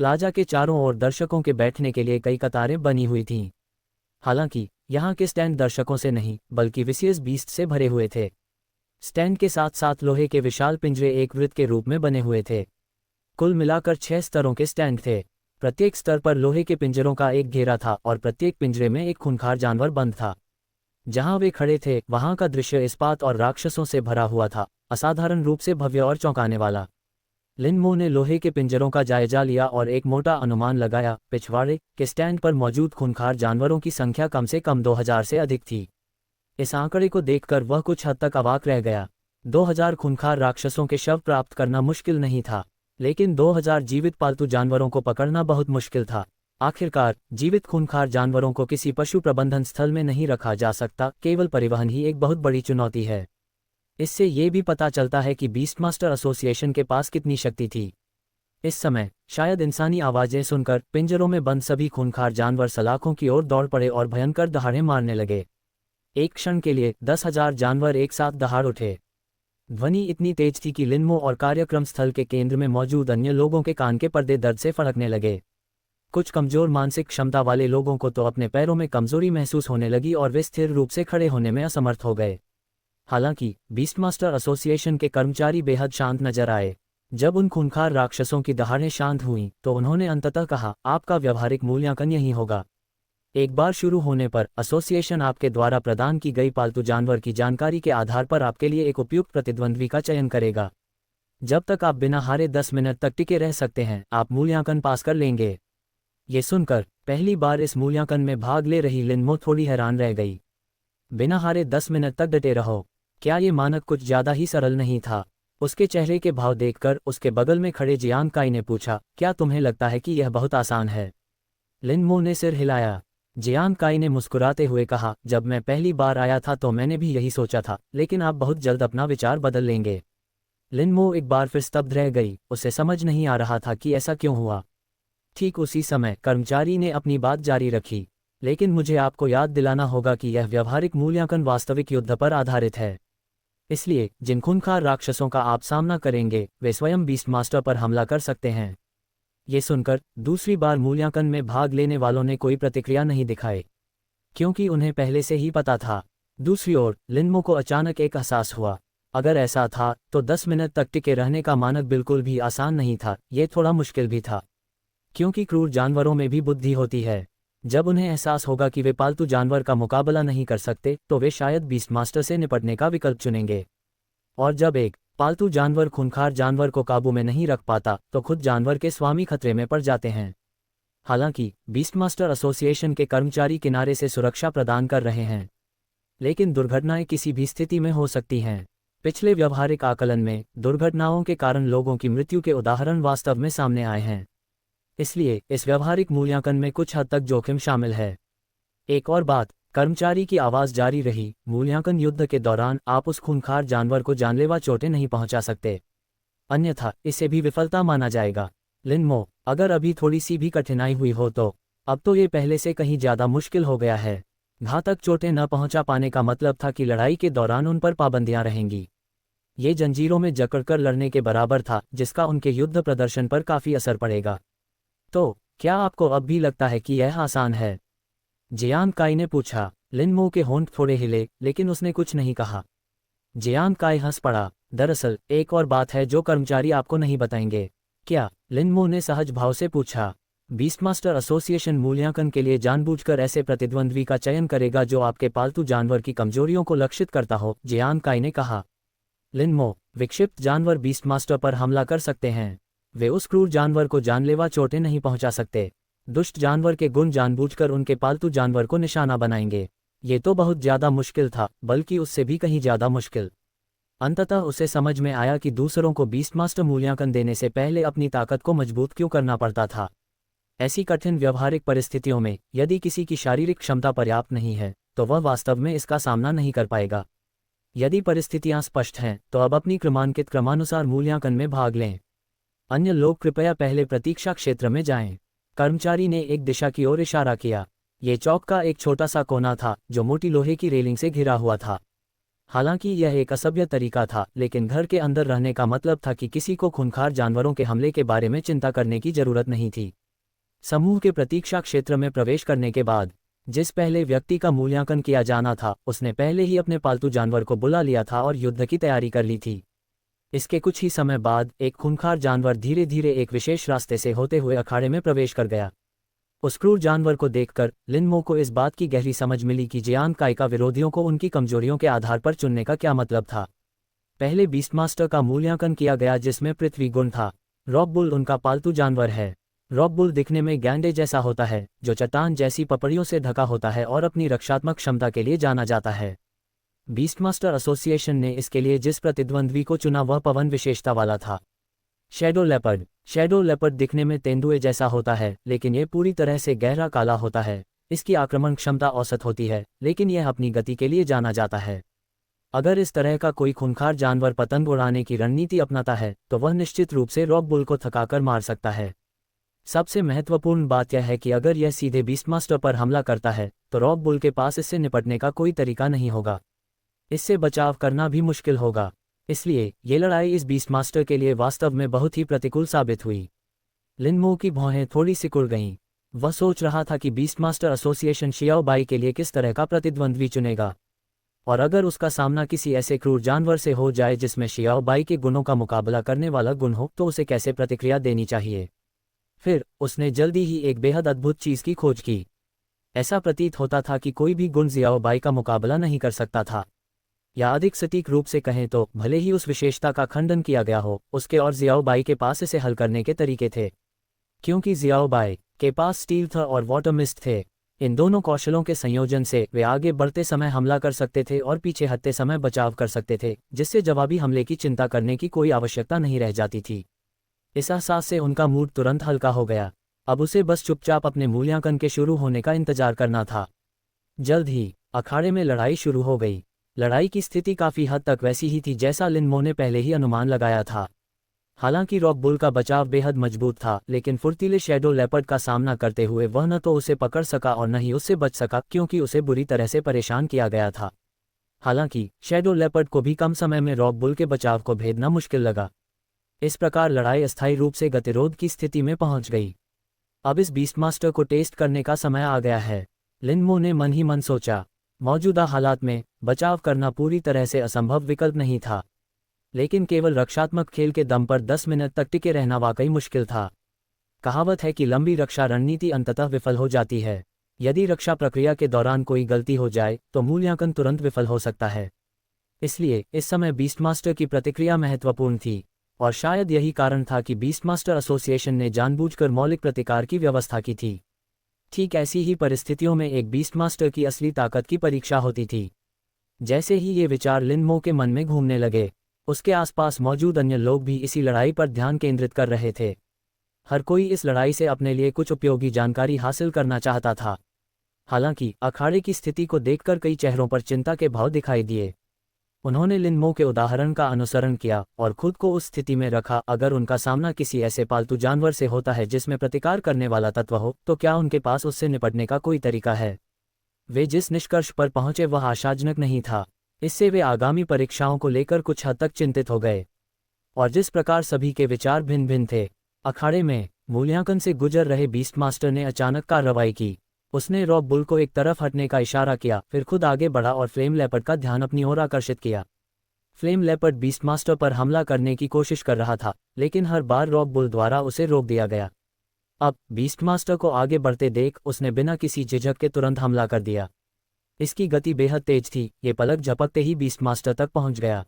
प्लाजा के चारों ओर दर्शकों के बैठने के लिए कई कतारें बनी हुई थीं। हालांकि यहाँ के स्टैंड दर्शकों से नहीं बल्कि विसियस बीस्ट से भरे हुए थे। स्टैंड के साथ साथ लोहे के विशाल पिंजरे एक वृत्त के रूप में बने हुए थे। कुल मिलाकर 6 स्तरों के स्टैंड थे। प्रत्येक स्तर पर लोहे के पिंजरों का एक घेरा था और प्रत्येक पिंजरे में एक खूंखार जानवर बंद था। जहां वे खड़े थे वहां का दृश्य इस्पात और राक्षसों से भरा हुआ था, असाधारण रूप से भव्य और चौंकाने वाला। लिन मो ने लोहे के पिंजरों का जायजा लिया और एक मोटा अनुमान लगाया। पिछवाड़े के स्टैंड पर मौजूद खूंखार जानवरों की संख्या कम से कम 2000 से अधिक थी। इस आंकड़े को देखकर वह कुछ हद तक अवाक रह गया। 2000 खूंखार राक्षसों के शव प्राप्त करना मुश्किल नहीं था, लेकिन 2000 जीवित पालतू जानवरों को पकड़ना बहुत मुश्किल था। आखिरकार जीवित खूंखार जानवरों को किसी पशु प्रबंधन स्थल में नहीं रखा जा सकता, केवल परिवहन ही एक बहुत बड़ी चुनौती है। इससे ये भी पता चलता है कि बीस्टमास्टर एसोसिएशन के पास कितनी शक्ति थी। इस समय शायद इंसानी आवाजें सुनकर पिंजरों में बंद सभी खूंखार जानवर सलाखों की ओर दौड़ पड़े और भयंकर दहाड़े मारने लगे। एक क्षण के लिए 10,000 जानवर एक साथ दहाड़ उठे। ध्वनि इतनी तेज थी कि लिनमो और कार्यक्रम स्थल के केंद्र में मौजूद अन्य लोगों के कान के पर्दे दर्द से फड़कने लगे। कुछ कमजोर मानसिक क्षमता वाले लोगों को तो अपने पैरों में कमजोरी महसूस होने लगी और वे स्थिर रूप से खड़े होने में असमर्थ हो गए। हालांकि बीस्टमास्टर एसोसिएशन के कर्मचारी बेहद शांत नजर आए। जब उन खूंखार राक्षसों की दहाड़ें शांत हुईं तो उन्होंने अंततः कहा, आपका व्यावहारिक मूल्यांकन यही होगा। एक बार शुरू होने पर एसोसिएशन आपके द्वारा प्रदान की गई पालतू जानवर की जानकारी के आधार पर आपके लिए एक उपयुक्त प्रतिद्वंद्वी का चयन करेगा। जब तक आप बिना हारे 10 मिनट तक टिके रह सकते हैं, आप मूल्यांकन पास कर लेंगे। ये सुनकर पहली बार इस मूल्यांकन में भाग ले रही लिनमो थोड़ी हैरान रह गई। बिना हारे 10 मिनट तक डटे रहो, क्या ये मानक कुछ ज्यादा ही सरल नहीं था? उसके चेहरे के भाव देखकर उसके बगल में खड़े जियान काई ने पूछा, क्या तुम्हें लगता है कि यह बहुत आसान है? लिनमो ने सिर हिलाया। जियान काई ने मुस्कुराते हुए कहा, जब मैं पहली बार आया था तो मैंने भी यही सोचा था, लेकिन आप बहुत जल्द अपना विचार बदल लेंगे। लिनमो एक बार फिर स्तब्ध रह गई। उसे समझ नहीं आ रहा था कि ऐसा क्यों हुआ। ठीक उसी समय कर्मचारी ने अपनी बात जारी रखी, लेकिन मुझे आपको याद दिलाना होगा कि यह व्यावहारिक मूल्यांकन वास्तविक युद्ध पर आधारित है। इसलिए जिन खूंखार राक्षसों का आप सामना करेंगे वे स्वयं बीस्टमास्टर पर हमला कर सकते हैं। ये सुनकर दूसरी बार मूल्यांकन में भाग लेने वालों ने कोई प्रतिक्रिया नहीं दिखाई, क्योंकि उन्हें पहले से ही पता था। दूसरी ओर लिनमो को अचानक एक एहसास हुआ। अगर ऐसा था तो 10 मिनट तक टिके रहने का मानक बिल्कुल भी आसान नहीं था, ये थोड़ा मुश्किल भी था, क्योंकि क्रूर जानवरों में भी बुद्धि होती है। जब उन्हें एहसास होगा कि वे पालतू जानवर का मुकाबला नहीं कर सकते तो वे शायद बीस्टमास्टर से निपटने का विकल्प चुनेंगे। और जब एक पालतू जानवर खूंखार जानवर को काबू में नहीं रख पाता तो खुद जानवर के स्वामी खतरे में पड़ जाते हैं। हालांकि बीस्टमास्टर एसोसिएशन के कर्मचारी किनारे से सुरक्षा प्रदान कर रहे हैं, लेकिन दुर्घटनाएं किसी भी स्थिति में हो सकती हैं। पिछले व्यावहारिक आकलन में दुर्घटनाओं के कारण लोगों की मृत्यु के उदाहरण वास्तव में सामने आए हैं। इसलिए इस व्यावहारिक मूल्यांकन में कुछ हद तक जोखिम शामिल है। एक और बात, कर्मचारी की आवाज जारी रही, मूल्यांकन युद्ध के दौरान आप उस खूंखार जानवर को जानलेवा चोटें नहीं पहुंचा सकते, अन्यथा इसे भी विफलता माना जाएगा। लिनमो, अगर अभी थोड़ी सी भी कठिनाई हुई हो तो अब तो ये पहले से कहीं ज्यादा मुश्किल हो गया है। घातक चोटें न पहुंचा पाने का मतलब था कि लड़ाई के दौरान उन पर पाबंदियां रहेंगी। ये जंजीरों में जकड़कर लड़ने के बराबर था, जिसका उनके युद्ध प्रदर्शन पर काफी असर पड़ेगा। तो क्या आपको अब भी लगता है कि यह आसान है? जियान काई ने पूछा। लिनमो के होंठ थोड़े हिले, लेकिन उसने कुछ नहीं कहा। जियान काई हंस पड़ा। दरअसल एक और बात है जो कर्मचारी आपको नहीं बताएंगे। क्या? लिनमो ने सहज भाव से पूछा। बीस्टमास्टर एसोसिएशन मूल्यांकन के लिए जानबूझकर ऐसे प्रतिद्वंद्वी का चयन करेगा जो आपके पालतू जानवर की कमजोरियों को लक्षित करता हो, जियान काई ने कहा। लिनमो, विक्षिप्त जानवर बीस्टमास्टर पर हमला कर सकते हैं, वे उस क्रूर जानवर को जानलेवा चोटें नहीं पहुंचा सकते। दुष्ट जानवर के गुण जानबूझकर उनके पालतू जानवर को निशाना बनाएंगे। ये तो बहुत ज्यादा मुश्किल था, बल्कि उससे भी कहीं ज्यादा मुश्किल। अंततः उसे समझ में आया कि दूसरों को बीस्टमास्टर मूल्यांकन देने से पहले अपनी ताकत को मजबूत क्यों करना पड़ता था। ऐसी कठिन व्यावहारिक परिस्थितियों में यदि किसी की शारीरिक क्षमता पर्याप्त नहीं है तो वह वास्तव में इसका सामना नहीं कर पाएगा। यदि परिस्थितियां स्पष्ट हैं तो अब अपनी क्रमांकित क्रमानुसार मूल्यांकन में भाग लें। अन्य लोग कृपया पहले प्रतीक्षा क्षेत्र में जाएं। कर्मचारी ने एक दिशा की ओर इशारा किया। ये चौक का एक छोटा सा कोना था जो मोटी लोहे की रेलिंग से घिरा हुआ था। हालांकि यह एक असभ्य तरीका था, लेकिन घर के अंदर रहने का मतलब था कि किसी को खूंखार जानवरों के हमले के बारे में चिंता करने की जरूरत नहीं थी। समूह के प्रतीक्षा क्षेत्र में प्रवेश करने के बाद जिस पहले व्यक्ति का मूल्यांकन किया जाना था, उसने पहले ही अपने पालतू जानवर को बुला लिया था और युद्ध की तैयारी कर ली थी। इसके कुछ ही समय बाद एक खूंखार जानवर धीरे धीरे एक विशेष रास्ते से होते हुए अखाड़े में प्रवेश कर गया। उस क्रूर जानवर को देखकर लिन मो को इस बात की गहरी समझ मिली कि जियान काई का विरोधियों को उनकी कमजोरियों के आधार पर चुनने का क्या मतलब था। पहले बीस्टमास्टर का मूल्यांकन किया गया जिसमें पृथ्वी गुण था। रॉक बुल उनका पालतू जानवर है। रॉक बुल दिखने में गैंडे जैसा होता है, जो चट्टान जैसी पपड़ियों से ढका होता है और अपनी रक्षात्मक क्षमता के लिए जाना जाता है। बीस्टमास्टर एसोसिएशन ने इसके लिए जिस प्रतिद्वंद्वी को चुना वह पवन विशेषता वाला था। Shadow leopard. शैडो लेपर्ड दिखने में तेंदुए जैसा होता है, लेकिन ये पूरी तरह से गहरा काला होता है। इसकी आक्रमण क्षमता औसत होती है, लेकिन यह अपनी गति के लिए जाना जाता है। अगर इस तरह का कोई खूंखार जानवर पतंग उड़ाने की रणनीति अपनाता है तो वह निश्चित रूप से रॉक बुल को थकाकर मार सकता है। सबसे महत्वपूर्ण बात यह है कि अगर यह सीधे बीस्टमास्टर पर हमला करता है तो रॉक बुल के पास इससे निपटने का कोई तरीका नहीं होगा। इससे बचाव करना भी मुश्किल होगा। इसलिए ये लड़ाई इस बीस्टमास्टर के लिए वास्तव में बहुत ही प्रतिकूल साबित हुई। लिन मो की भौहें थोड़ी सिकुड़ गईं। वह सोच रहा था कि बीस्टमास्टर एसोसिएशन शियाओ बाई के लिए किस तरह का प्रतिद्वंद्वी चुनेगा, और अगर उसका सामना किसी ऐसे क्रूर जानवर से हो जाए जिसमें शियाओ बाई के गुणों का मुकाबला करने वाला गुण हो, तो उसे कैसे प्रतिक्रिया देनी चाहिए। फिर उसने जल्दी ही एक बेहद अद्भुत चीज की खोज की। ऐसा प्रतीत होता था कि कोई भी गुण जियाओ बाई का मुकाबला नहीं कर सकता था, या अधिक सटीक रूप से कहें तो भले ही उस विशेषता का खंडन किया गया हो, उसके और जियाओ बाई के पास इसे हल करने के तरीके थे। क्योंकि जियाओ बाई के पास स्टील था और वाटर मिस्ट थे। इन दोनों कौशलों के संयोजन से वे आगे बढ़ते समय हमला कर सकते थे और पीछे हटते समय बचाव कर सकते थे, जिससे जवाबी हमले की चिंता करने की कोई आवश्यकता नहीं रह जाती थी। इस एहसास से उनका मूड तुरंत हल्का हो गया। अब उसे बस चुपचाप अपने मूल्यांकन के शुरू होने का इंतजार करना था। जल्द ही अखाड़े में लड़ाई शुरू हो गई। लड़ाई की स्थिति काफी हद तक वैसी ही थी जैसा लिन मो ने पहले ही अनुमान लगाया था। हालांकि रॉक बुल का बचाव बेहद मजबूत था, लेकिन फुर्तीले शैडो लेपर्ड का सामना करते हुए वह न तो उसे पकड़ सका और न ही उससे बच सका, क्योंकि उसे बुरी तरह से परेशान किया गया था। हालांकि शैडो लेपर्ड को भी कम समय में रॉक बुल के बचाव को भेदना मुश्किल लगा। इस प्रकार लड़ाई अस्थायी रूप से गतिरोध की स्थिति में पहुंच गई। अब इस बीस्टमास्टर को टेस्ट करने का समय आ गया है, लिन मो ने मन ही मन सोचा। मौजूदा हालात में बचाव करना पूरी तरह से असंभव विकल्प नहीं था, लेकिन केवल रक्षात्मक खेल के दम पर 10 मिनट तक टिके रहना वाकई मुश्किल था। कहावत है कि लंबी रक्षा रणनीति अंततः विफल हो जाती है। यदि रक्षा प्रक्रिया के दौरान कोई गलती हो जाए तो मूल्यांकन तुरंत विफल हो सकता है। इसलिए इस समय बीस्टमास्टर की प्रतिक्रिया महत्वपूर्ण थी, और शायद यही कारण था कि बीस्टमास्टर एसोसिएशन ने जानबूझकर मौलिक प्रतिकार की व्यवस्था की थी। ठीक ऐसी ही परिस्थितियों में एक बीस्टमास्टर की असली ताकत की परीक्षा होती थी। जैसे ही ये विचार लिन मो के मन में घूमने लगे, उसके आसपास मौजूद अन्य लोग भी इसी लड़ाई पर ध्यान केंद्रित कर रहे थे। हर कोई इस लड़ाई से अपने लिए कुछ उपयोगी जानकारी हासिल करना चाहता था। हालांकि अखाड़े की स्थिति को देखकर कई चेहरों पर चिंता के भाव दिखाई दिए। उन्होंने लिन मो के उदाहरण का अनुसरण किया और खुद को उस स्थिति में रखा, अगर उनका सामना किसी ऐसे पालतू जानवर से होता है जिसमें प्रतिकार करने वाला तत्व हो, तो क्या उनके पास उससे निपटने का कोई तरीका है। वे जिस निष्कर्ष पर पहुंचे वह आशाजनक नहीं था। इससे वे आगामी परीक्षाओं को लेकर कुछ हद तक चिंतित हो गए। और जिस प्रकार सभी के विचार भिन्न भिन्न थे, अखाड़े में मूल्यांकन से गुजर रहे बीस्टमास्टर ने अचानक कार्रवाई की। उसने रॉक बुल को एक तरफ हटने का इशारा किया, फिर खुद आगे बढ़ा और फ्लेम लेपर्ड का ध्यान अपनी ओर आकर्षित किया। फ्लेम लेपर्ड बीस्टमास्टर पर हमला करने की कोशिश कर रहा था, लेकिन हर बार रॉक बुल द्वारा उसे रोक दिया गया। अब बीस्टमास्टर को आगे बढ़ते देख उसने बिना किसी झिझक के तुरंत हमला कर दिया। इसकी गति बेहद तेज थी, ये पलक झपकते ही बीस्टमास्टर तक पहुंच गया।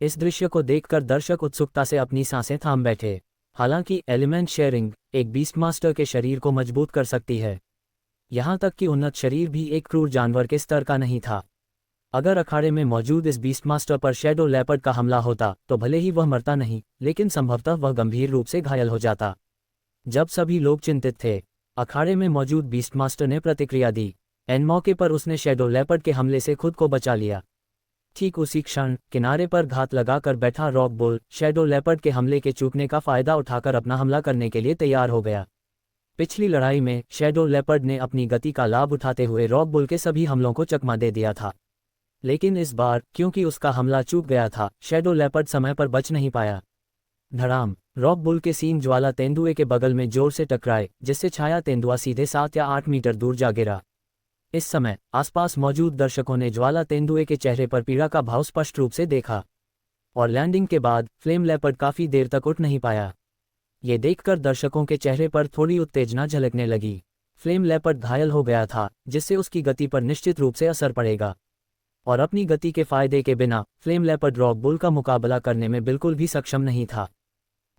इस दृश्य को देखकर दर्शक उत्सुकता से अपनी सांसें थाम बैठे। हालांकि एलिमेंट शेयरिंग एक बीस्टमास्टर के शरीर को मजबूत कर सकती है, यहाँ तक कि उन्नत शरीर भी एक क्रूर जानवर के स्तर का नहीं था। अगर अखाड़े में मौजूद इस बीस्टमास्टर पर शैडो लेपर्ड का हमला होता तो भले ही वह मरता नहीं, लेकिन संभवतः वह गंभीर रूप से घायल हो जाता। जब सभी लोग चिंतित थे, अखाड़े में मौजूद बीस्टमास्टर ने प्रतिक्रिया दी। एन मौके पर उसने शैडो लेपर्ड के हमले से खुद को बचा लिया। ठीक उसी क्षण किनारे पर घात लगाकर बैठा रॉक बुल शैडो लेपर्ड के हमले के चूकने का फायदा उठाकर अपना हमला करने के लिए तैयार हो गया। पिछली लड़ाई में शैडो लेपर्ड ने अपनी गति का लाभ उठाते हुए रॉक बुल के सभी हमलों को चकमा दे दिया था, लेकिन इस बार क्योंकि उसका हमला चूक गया था, शैडो लेपर्ड समय पर बच नहीं पाया। धड़ाम, रॉक बुल के सींग ज्वाला तेंदुए के बगल में जोर से टकराए, जिससे छाया तेंदुआ सीधे 7 या 8 मीटर दूर जा गिरा। इस समय आसपास मौजूद दर्शकों ने ज्वाला तेंदुए के चेहरे पर पीड़ा का भाव स्पष्ट रूप से देखा। और लैंडिंग के बाद फ्लेम लेपर्ड काफी देर तक उठ नहीं पाया। ये देखकर दर्शकों के चेहरे पर थोड़ी उत्तेजना झलकने लगी। फ्लेम लेपर्ड घायल हो गया था, जिससे उसकी गति पर निश्चित रूप से असर पड़ेगा। और अपनी गति के फायदे के बिना फ्लेम लेपर्ड रॉक बुल का मुकाबला करने में बिल्कुल भी सक्षम नहीं था।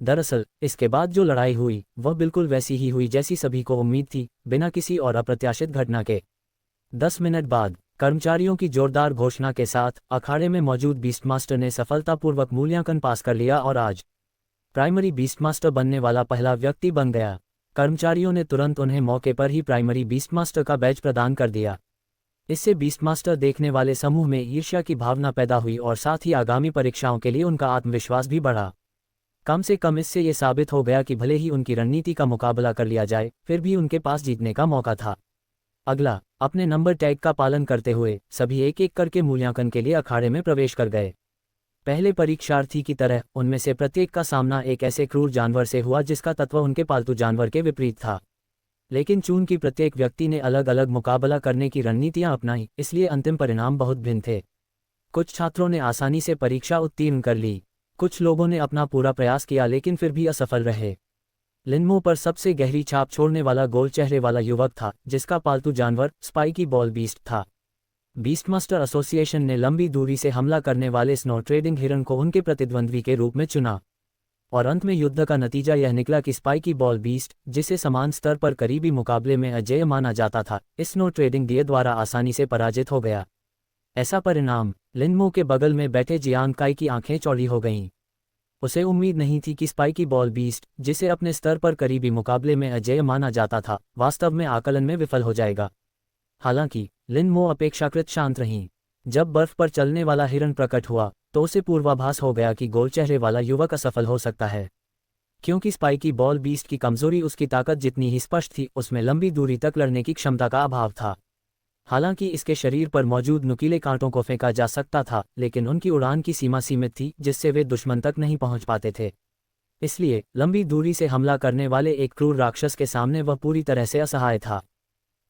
दरअसल इसके बाद जो लड़ाई हुई वह बिल्कुल वैसी ही हुई जैसी सभी को उम्मीद थी, बिना किसी और अप्रत्याशित घटना के। 10 मिनट बाद कर्मचारियों की जोरदार घोषणा के साथ अखाड़े में मौजूद बीस्टमास्टर ने सफलतापूर्वक मूल्यांकन पास कर लिया और आज प्राइमरी बीस्टमास्टर बनने वाला पहला व्यक्ति बन गया। कर्मचारियों ने तुरंत उन्हें मौके पर ही प्राइमरी बीस्टमास्टर का बैज प्रदान कर दिया। इससे बीस्टमास्टर देखने वाले समूह में ईर्ष्या की भावना पैदा हुई और साथ ही आगामी परीक्षाओं के लिए उनका आत्मविश्वास भी बढ़ा। कम से कम इससे ये साबित हो गया कि भले ही उनकी रणनीति का मुकाबला कर लिया जाए, फिर भी उनके पास जीतने का मौका था। अगला, अपने नंबर टैग का पालन करते हुए सभी एक एक करके मूल्यांकन के लिए अखाड़े में प्रवेश कर गए। पहले परीक्षार्थी की तरह उनमें से प्रत्येक का सामना एक ऐसे क्रूर जानवर से हुआ जिसका तत्व उनके पालतू जानवर के विपरीत था। लेकिन चूंकि प्रत्येक व्यक्ति ने अलग अलग मुकाबला करने की रणनीतियां अपनाई, इसलिए अंतिम परिणाम बहुत भिन्न थे। कुछ छात्रों ने आसानी से परीक्षा उत्तीर्ण कर ली, कुछ लोगों ने अपना पूरा प्रयास किया लेकिन फिर भी असफल रहे। लिनमो पर सबसे गहरी छाप छोड़ने वाला गोल चेहरे वाला युवक था, जिसका पालतू जानवर स्पाइकी बॉल बीस्ट था। बीस्टमास्टर एसोसिएशन ने लंबी दूरी से हमला करने वाले स्नो ट्रेडिंग हिरन को उनके प्रतिद्वंद्वी के रूप में चुना। और अंत में युद्ध का नतीजा यह निकला कि स्पाइकी बॉल बीस्ट, जिसे समान स्तर पर करीबी मुकाबले में अजेय माना जाता था, इस स्नो ट्रेडिंग डीए द्वारा आसानी से पराजित हो गया। ऐसा परिणाम, लिनमो के बगल में बैठे जियांग काई की आंखें चौड़ी हो गईं। उसे उम्मीद नहीं थी कि स्पाइकी बॉल बीस्ट, जिसे अपने स्तर पर करीबी मुकाबले में अजेय माना जाता था, वास्तव में आकलन में विफल हो जाएगा। हालांकि लिनमो अपेक्षाकृत शांत रहीं। जब बर्फ पर चलने वाला हिरन प्रकट हुआ तो उसे पूर्वाभास हो गया कि गोल चेहरे वाला युवक असफल हो सकता है, क्योंकि स्पाइकी बॉल बीस्ट की कमजोरी उसकी ताकत जितनी ही स्पष्ट थी, उसमें लंबी दूरी तक लड़ने की क्षमता का अभाव था। हालांकि इसके शरीर पर मौजूद नुकीले कांटों को फेंका जा सकता था, लेकिन उनकी उड़ान की सीमा सीमित थी, जिससे वे दुश्मन तक नहीं पहुंच पाते थे। इसलिए लंबी दूरी से हमला करने वाले एक क्रूर राक्षस के सामने वह पूरी तरह से असहाय था।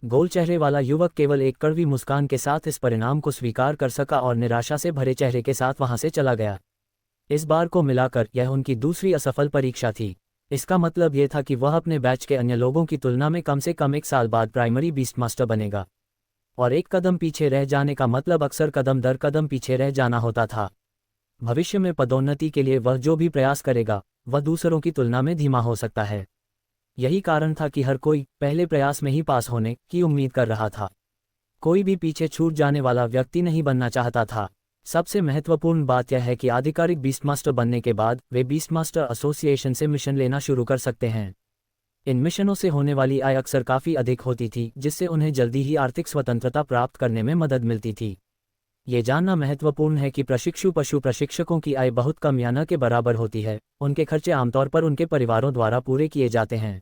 गोल चेहरे वाला युवक केवल एक कड़वी मुस्कान के साथ इस परिणाम को स्वीकार कर सका और निराशा से भरे चेहरे के साथ वहां से चला गया। इस बार को मिलाकर यह उनकी दूसरी असफल परीक्षा थी। इसका मतलब यह था कि वह अपने बैच के अन्य लोगों की तुलना में कम से कम 1 साल बाद प्राइमरी बीस्टमास्टर बनेगा। और एक कदम पीछे रह जाने का मतलब अक्सर कदम दर कदम पीछे रह जाना होता था। भविष्य में पदोन्नति के लिए वह जो भी प्रयास करेगा, वह दूसरों की तुलना में धीमा हो सकता है। यही कारण था कि हर कोई पहले प्रयास में ही पास होने की उम्मीद कर रहा था। कोई भी पीछे छूट जाने वाला व्यक्ति नहीं बनना चाहता था। सबसे महत्वपूर्ण बात यह है कि आधिकारिक बीस्टमास्टर बनने के बाद वे बीस्टमास्टर एसोसिएशन से मिशन लेना शुरू कर सकते हैं। इन मिशनों से होने वाली आय अक्सर काफ़ी अधिक होती थी, जिससे उन्हें जल्दी ही आर्थिक स्वतंत्रता प्राप्त करने में मदद मिलती थी। ये जानना महत्वपूर्ण है कि प्रशिक्षु पशु प्रशिक्षकों की आय बहुत कम या न के बराबर होती है। उनके खर्चे आमतौर पर उनके परिवारों द्वारा पूरे किए जाते हैं।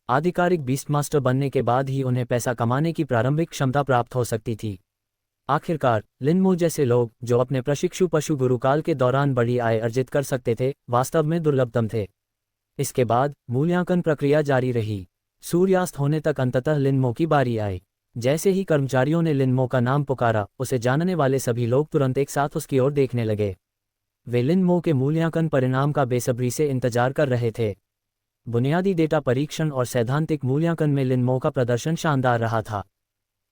आधिकारिक बीस्टमास्टर बनने के बाद ही उन्हें पैसा कमाने की प्रारंभिक क्षमता प्राप्त हो सकती थी। आखिरकार लिनमो जैसे लोग जो अपने प्रशिक्षु पशु गुरुकाल के दौरान बड़ी आय अर्जित कर सकते थे, वास्तव में दुर्लभतम थे। इसके बाद मूल्यांकन प्रक्रिया जारी रही। सूर्यास्त होने तक अंततः लिनमो की बारी आई। जैसे ही कर्मचारियों ने लिनमो का नाम पुकारा, उसे जानने वाले सभी लोग तुरंत एक साथ उसकी ओर देखने लगे। वे लिनमो के मूल्यांकन परिणाम का बेसब्री से इंतजार कर रहे थे। बुनियादी डेटा परीक्षण और सैद्धांतिक मूल्यांकन में लिनमो का प्रदर्शन शानदार रहा था।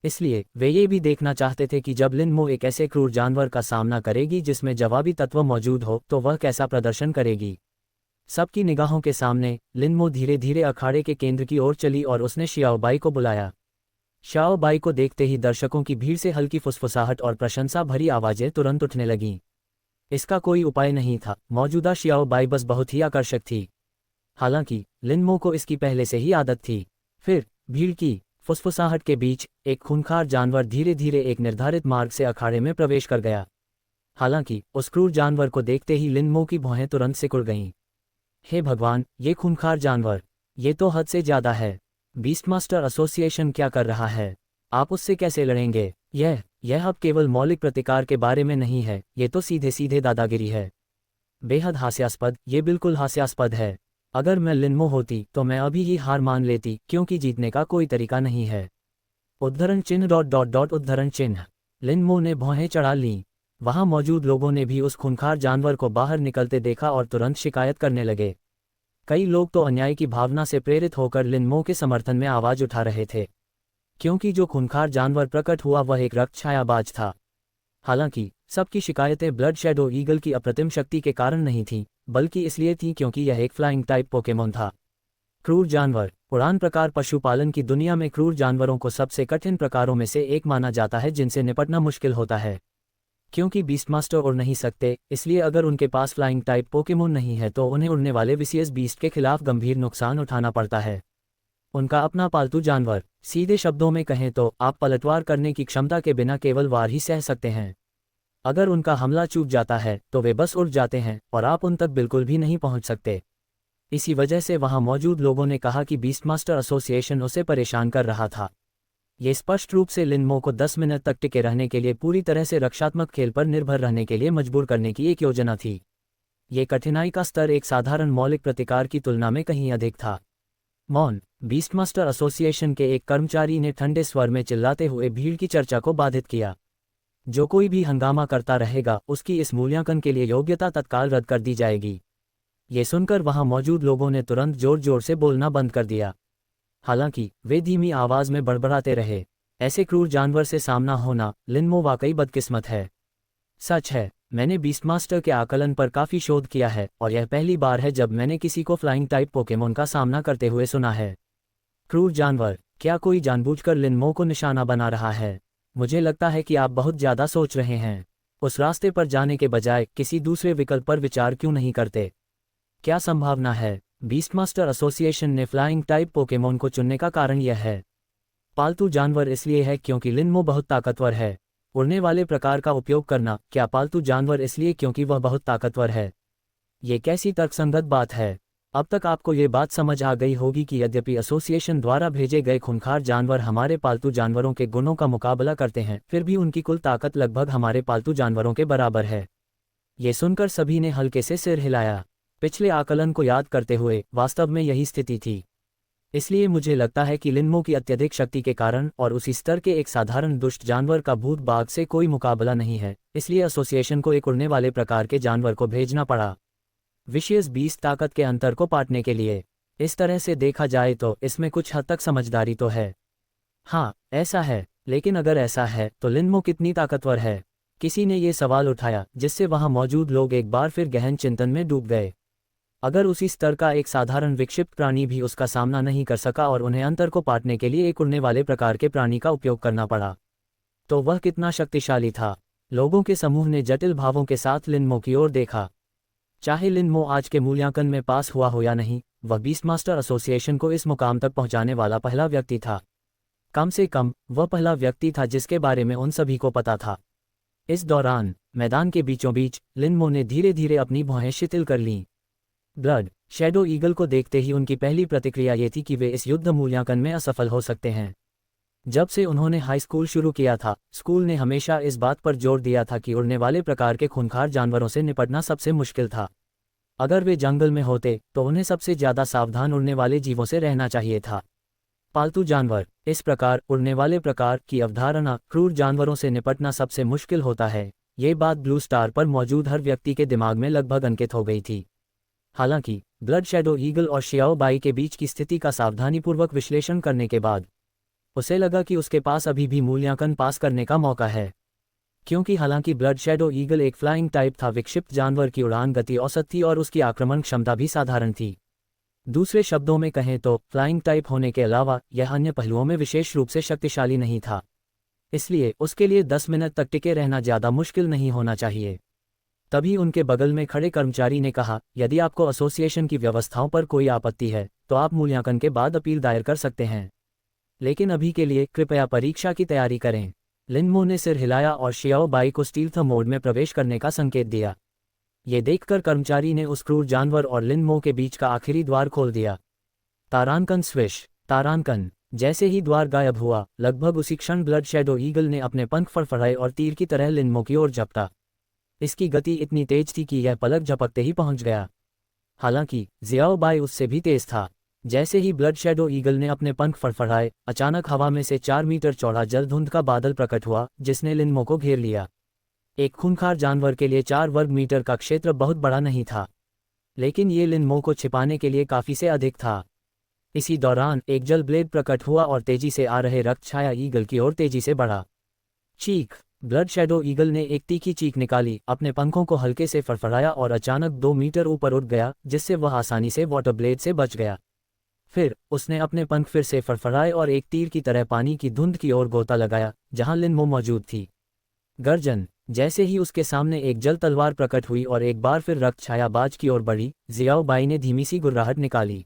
इसलिए वे ये भी देखना चाहते थे कि जब लिनमो एक ऐसे क्रूर जानवर का सामना करेगी जिसमें जवाबी तत्व मौजूद हो, तो वह कैसा प्रदर्शन करेगी। सबकी निगाहों के सामने लिनमो धीरे धीरे अखाड़े के केंद्र की ओर चली और उसने शियाओबाई को बुलाया। शियाओबाई को देखते ही दर्शकों की भीड़ से हल्की फुसफुसाहट और प्रशंसा भरी आवाजें तुरंत उठने लगीं। इसका कोई उपाय नहीं था, मौजूदा शियाओबाई बस बहुत ही आकर्षक थी। हालांकि लिनमो को इसकी पहले से ही आदत थी। फिर भीड़ की फुसफुसाहट के बीच एक खूंखार जानवर धीरे धीरे एक निर्धारित मार्ग से अखाड़े में प्रवेश कर गया। हालांकि उस क्रूर जानवर को देखते ही लिनमो की भौहें तुरंत सिकुड़ गईं। हे भगवान, ये खूंखार जानवर, ये तो हद से ज्यादा है। बीस्टमास्टर एसोसिएशन क्या कर रहा है? आप उससे कैसे लड़ेंगे? यह यह अब केवल मौलिक प्रतिकार के बारे में नहीं है, ये तो सीधे सीधे दादागिरी है। बेहद हास्यास्पद, ये बिल्कुल हास्यास्पद है। अगर मैं लिनमो होती तो मैं अभी ही हार मान लेती, क्योंकि जीतने का कोई तरीका नहीं है। उद्धरण चिन्ह ... उद्धरण चिन्ह। लिनमो ने भौहें चढ़ा लीं। वहां मौजूद लोगों ने भी उस खूंखार जानवर को बाहर निकलते देखा और तुरंत शिकायत करने लगे। कई लोग तो अन्याय की भावना से प्रेरित होकर लिनमो के समर्थन में आवाज उठा रहे थे, क्योंकि जो खूंखार जानवर प्रकट हुआ वह एक रक्त छायाबाज था। हालांकि सबकी शिकायतें ब्लड शैडो ईगल की अप्रतिम शक्ति के कारण नहीं थीं, बल्कि इसलिए थीं क्योंकि यह एक फ्लाइंग टाइप पोकेमोन था। क्रूर जानवर। उड़ान प्रकार पशुपालन की दुनिया में क्रूर जानवरों को सबसे कठिन प्रकारों में से एक माना जाता है, जिनसे निपटना मुश्किल होता है। क्योंकि बीस्टमास्टर उड़ नहीं सकते, इसलिए अगर उनके पास फ्लाइंग टाइप पोकेमोन नहीं है तो उन्हें उड़ने वाले विसियस बीस्ट के खिलाफ गंभीर नुकसान उठाना पड़ता है। उनका अपना पालतू जानवर। सीधे शब्दों में कहें तो आप पलटवार करने की क्षमता के बिना केवल वार ही सह सकते हैं। अगर उनका हमला चूक जाता है तो वे बस उड़ जाते हैं और आप उन तक बिल्कुल भी नहीं पहुंच सकते। इसी वजह से वहां मौजूद लोगों ने कहा कि बीस्टमास्टर एसोसिएशन उसे परेशान कर रहा था। ये स्पष्ट रूप से लिनमो को 10 मिनट तक टिके रहने के लिए पूरी तरह से रक्षात्मक खेल पर निर्भर रहने के लिए मजबूर करने की एक योजना थी। ये कठिनाई का स्तर एक साधारण मौलिक प्रतिकार की तुलना में कहीं अधिक था। मौन। बीस्टमास्टर एसोसिएशन के एक कर्मचारी ने ठंडे स्वर में चिल्लाते हुए भीड़ की चर्चा को बाधित किया। जो कोई भी हंगामा करता रहेगा उसकी इस मूल्यांकन के लिए योग्यता तत्काल रद्द कर दी जाएगी। ये सुनकर वहां मौजूद लोगों ने तुरंत जोर जोर से बोलना बंद कर दिया। हालांकि वे धीमी आवाज में बड़बड़ाते रहे। ऐसे क्रूर जानवर से सामना होना, लिनमो वाकई बदकिस्मत है। सच है, मैंने बीस्टमास्टर के आकलन पर काफी शोध किया है और यह पहली बार है जब मैंने किसी को फ्लाइंग टाइप पोकेमोन का सामना करते हुए सुना है। क्रूर जानवर। क्या कोई जानबूझकर लिनमो को निशाना बना रहा है? मुझे लगता है कि आप बहुत ज्यादा सोच रहे हैं। उस रास्ते पर जाने के बजाय किसी दूसरे विकल्प पर विचार क्यों नहीं करते? क्या संभावना है? बीस्टमास्टर एसोसिएशन ने फ्लाइंग टाइप पोकेमोन को चुनने का कारण यह है। पालतू जानवर इसलिए है क्योंकि लिनमो बहुत ताकतवर है। उड़ने वाले प्रकार का उपयोग करना, क्या पालतू जानवर इसलिए क्योंकि वह बहुत ताकतवर है? ये कैसी तर्कसंगत बात है? अब तक आपको ये बात समझ आ गई होगी कि यद्यपि एसोसिएशन द्वारा भेजे गए खूंखार जानवर हमारे पालतू जानवरों के गुणों का मुकाबला करते हैं, फिर भी उनकी कुल ताकत लगभग हमारे पालतू जानवरों के बराबर है। ये सुनकर सभी ने हल्के से सिर हिलाया। पिछले आकलन को याद करते हुए वास्तव में यही स्थिति थी। इसलिए मुझे लगता है कि लिनमो की अत्यधिक शक्ति के कारण और उसी स्तर के एक साधारण दुष्ट जानवर का भूत बाघ से कोई मुकाबला नहीं है, इसलिए एसोसिएशन को एक उड़ने वाले प्रकार के जानवर को भेजना पड़ा, विशियस बीस्ट ताकत के अंतर को पाटने के लिए। इस तरह से देखा जाए तो इसमें कुछ हद तक समझदारी तो है। हाँ, ऐसा है, लेकिन अगर ऐसा है तो लिनमो कितनी ताकतवर है? किसी ने ये सवाल उठाया, जिससे वहां मौजूद लोग एक बार फिर गहन चिंतन में डूब गए। अगर उसी स्तर का एक साधारण विक्षिप्त प्राणी भी उसका सामना नहीं कर सका और उन्हें अंतर को पाटने के लिए एक उड़ने वाले प्रकार के प्राणी का उपयोग करना पड़ा, तो वह कितना शक्तिशाली था। लोगों के समूह ने जटिल भावों के साथ लिनमो की ओर देखा। चाहे लिनमो आज के मूल्यांकन में पास हुआ हो या नहीं, वह बीस्टमास्टर एसोसिएशन को इस मुकाम तक पहुंचाने वाला पहला व्यक्ति था। कम से कम वह पहला व्यक्ति था जिसके बारे में उन सभी को पता था। इस दौरान मैदान के बीचों बीच लिनमो ने धीरे धीरे अपनी भौहें शिथिल कर लीं। ब्लड शैडो ईगल को देखते ही उनकी पहली प्रतिक्रिया ये थी कि वे इस युद्ध मूल्यांकन में असफल हो सकते हैं। जब से उन्होंने हाई स्कूल शुरू किया था, स्कूल ने हमेशा इस बात पर जोर दिया था कि उड़ने वाले प्रकार के खूंखार जानवरों से निपटना सबसे मुश्किल था। अगर वे जंगल में होते तो उन्हें सबसे ज्यादा सावधान उड़ने वाले जीवों से रहना चाहिए था। पालतू जानवर। इस प्रकार उड़ने वाले प्रकार की अवधारणा, क्रूर जानवरों से निपटना सबसे मुश्किल होता है, ये बात ब्लू स्टार पर मौजूद हर व्यक्ति के दिमाग में लगभग अंकित हो गई थी। हालांकि ब्लड शैडो ईगल और शियाओ बाई के बीच की स्थिति का सावधानीपूर्वक विश्लेषण करने के बाद उसे लगा कि उसके पास अभी भी मूल्यांकन पास करने का मौका है। क्योंकि हालांकि ब्लड शैडो ईगल एक फ्लाइंग टाइप था, विक्षिप्त जानवर की उड़ान गति औसत थी और उसकी आक्रमण क्षमता भी साधारण थी। दूसरे शब्दों में कहें तो फ्लाइंग टाइप होने के अलावा यह अन्य पहलुओं में विशेष रूप से शक्तिशाली नहीं था। इसलिए उसके लिए 10 मिनट तक टिके रहना ज्यादा मुश्किल नहीं होना चाहिए। तभी उनके बगल में खड़े कर्मचारी ने कहा, यदि आपको एसोसिएशन की व्यवस्थाओं पर कोई आपत्ति है तो आप मूल्यांकन के बाद अपील दायर कर सकते हैं, लेकिन अभी के लिए कृपया परीक्षा की तैयारी करें। लिनमो ने सिर हिलाया और शियाओ बाई को स्टील्थ मोड में प्रवेश करने का संकेत दिया। ये देखकर कर्मचारी ने उस क्रूर जानवर और लिनमो के बीच का आखिरी द्वार खोल दिया। तारांकन स्विश। तारांकन। जैसे ही द्वार गायब हुआ, लगभग उसी क्षण ब्लड शैडो ईगल ने अपने पंख फड़फड़ाए और तीर की तरह लिनमो की ओर झपटा। इसकी गति इतनी तेज थी कि यह पलक झपकते ही पहुंच गया। हालांकि जियाओ बाई उससे भी तेज था। जैसे ही ब्लड शैडो ईगल ने अपने पंख फड़फड़ाए, अचानक हवा में से 4 मीटर चौड़ा जलधुंध का बादल प्रकट हुआ, जिसने लिनमो को घेर लिया। एक खूंखार जानवर के लिए 4 वर्ग मीटर का क्षेत्र बहुत बड़ा नहीं था, लेकिन ये लिनमो को छिपाने के लिए काफी से अधिक था। इसी दौरान एक जल ब्लेड प्रकट हुआ और तेजी से आ रहे रक्त छाया ईगल की ओर तेजी से बढ़ा। चीख! ब्लड शैडो ईगल ने एक तीखी चीख निकाली, अपने पंखों को हल्के से फड़फड़ाया और अचानक 2 मीटर ऊपर उड़ गया, जिससे वह आसानी से वाटर ब्लेड से बच गया। फिर उसने अपने पंख फिर से फड़फड़ाए और एक तीर की तरह पानी की धुंध की ओर गोता लगाया, जहां लिनमो मौजूद थी। गर्जन! जैसे ही उसके सामने एक जल तलवार प्रकट हुई और एक बार फिर रक्त छाया बाज की ओर बढ़ी, जियाओ बाई ने धीमी सी गुर्राहट निकाली।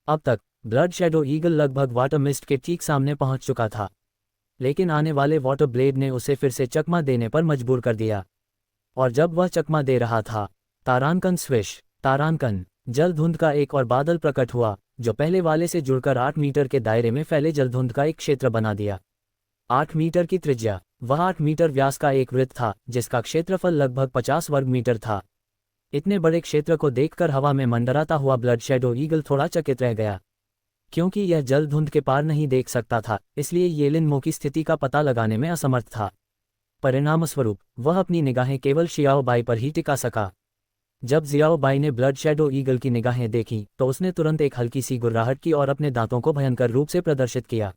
अब तक ब्लड शैडो ईगल लगभग वाटर मिस्ट के ठीक सामने पहुंच चुका था, लेकिन आने वाले वाटर ब्लेड ने उसे फिर से चकमा देने पर मजबूर कर दिया। और जब वह चकमा दे रहा था, तारांकन स्विश! तारांकन! जलधुंध का एक और बादल प्रकट हुआ, जो पहले वाले से जुड़कर 8 मीटर के दायरे में फैले जलधुंध का एक क्षेत्र बना दिया। 8 मीटर की त्रिज्या! वह 8 मीटर व्यास का एक वृत्त था, जिसका क्षेत्रफल लगभग 50 वर्ग मीटर था। इतने बड़े क्षेत्र को देखकर हवा में मंडराता हुआ ब्लड शैडो ईगल थोड़ा चकित रह गया। क्योंकि यह जलधुंध के पार नहीं देख सकता था, इसलिए ये लिनमो की स्थिति का पता लगाने में असमर्थ था। परिणामस्वरूप वह अपनी निगाहें केवल जियाओ बाई पर ही टिका सका। जब जियाओ बाई ने ब्लड शैडो ईगल की निगाहें देखीं, तो उसने तुरंत एक हल्की सी गुर्राहट की और अपने दांतों को भयंकर रूप से प्रदर्शित किया।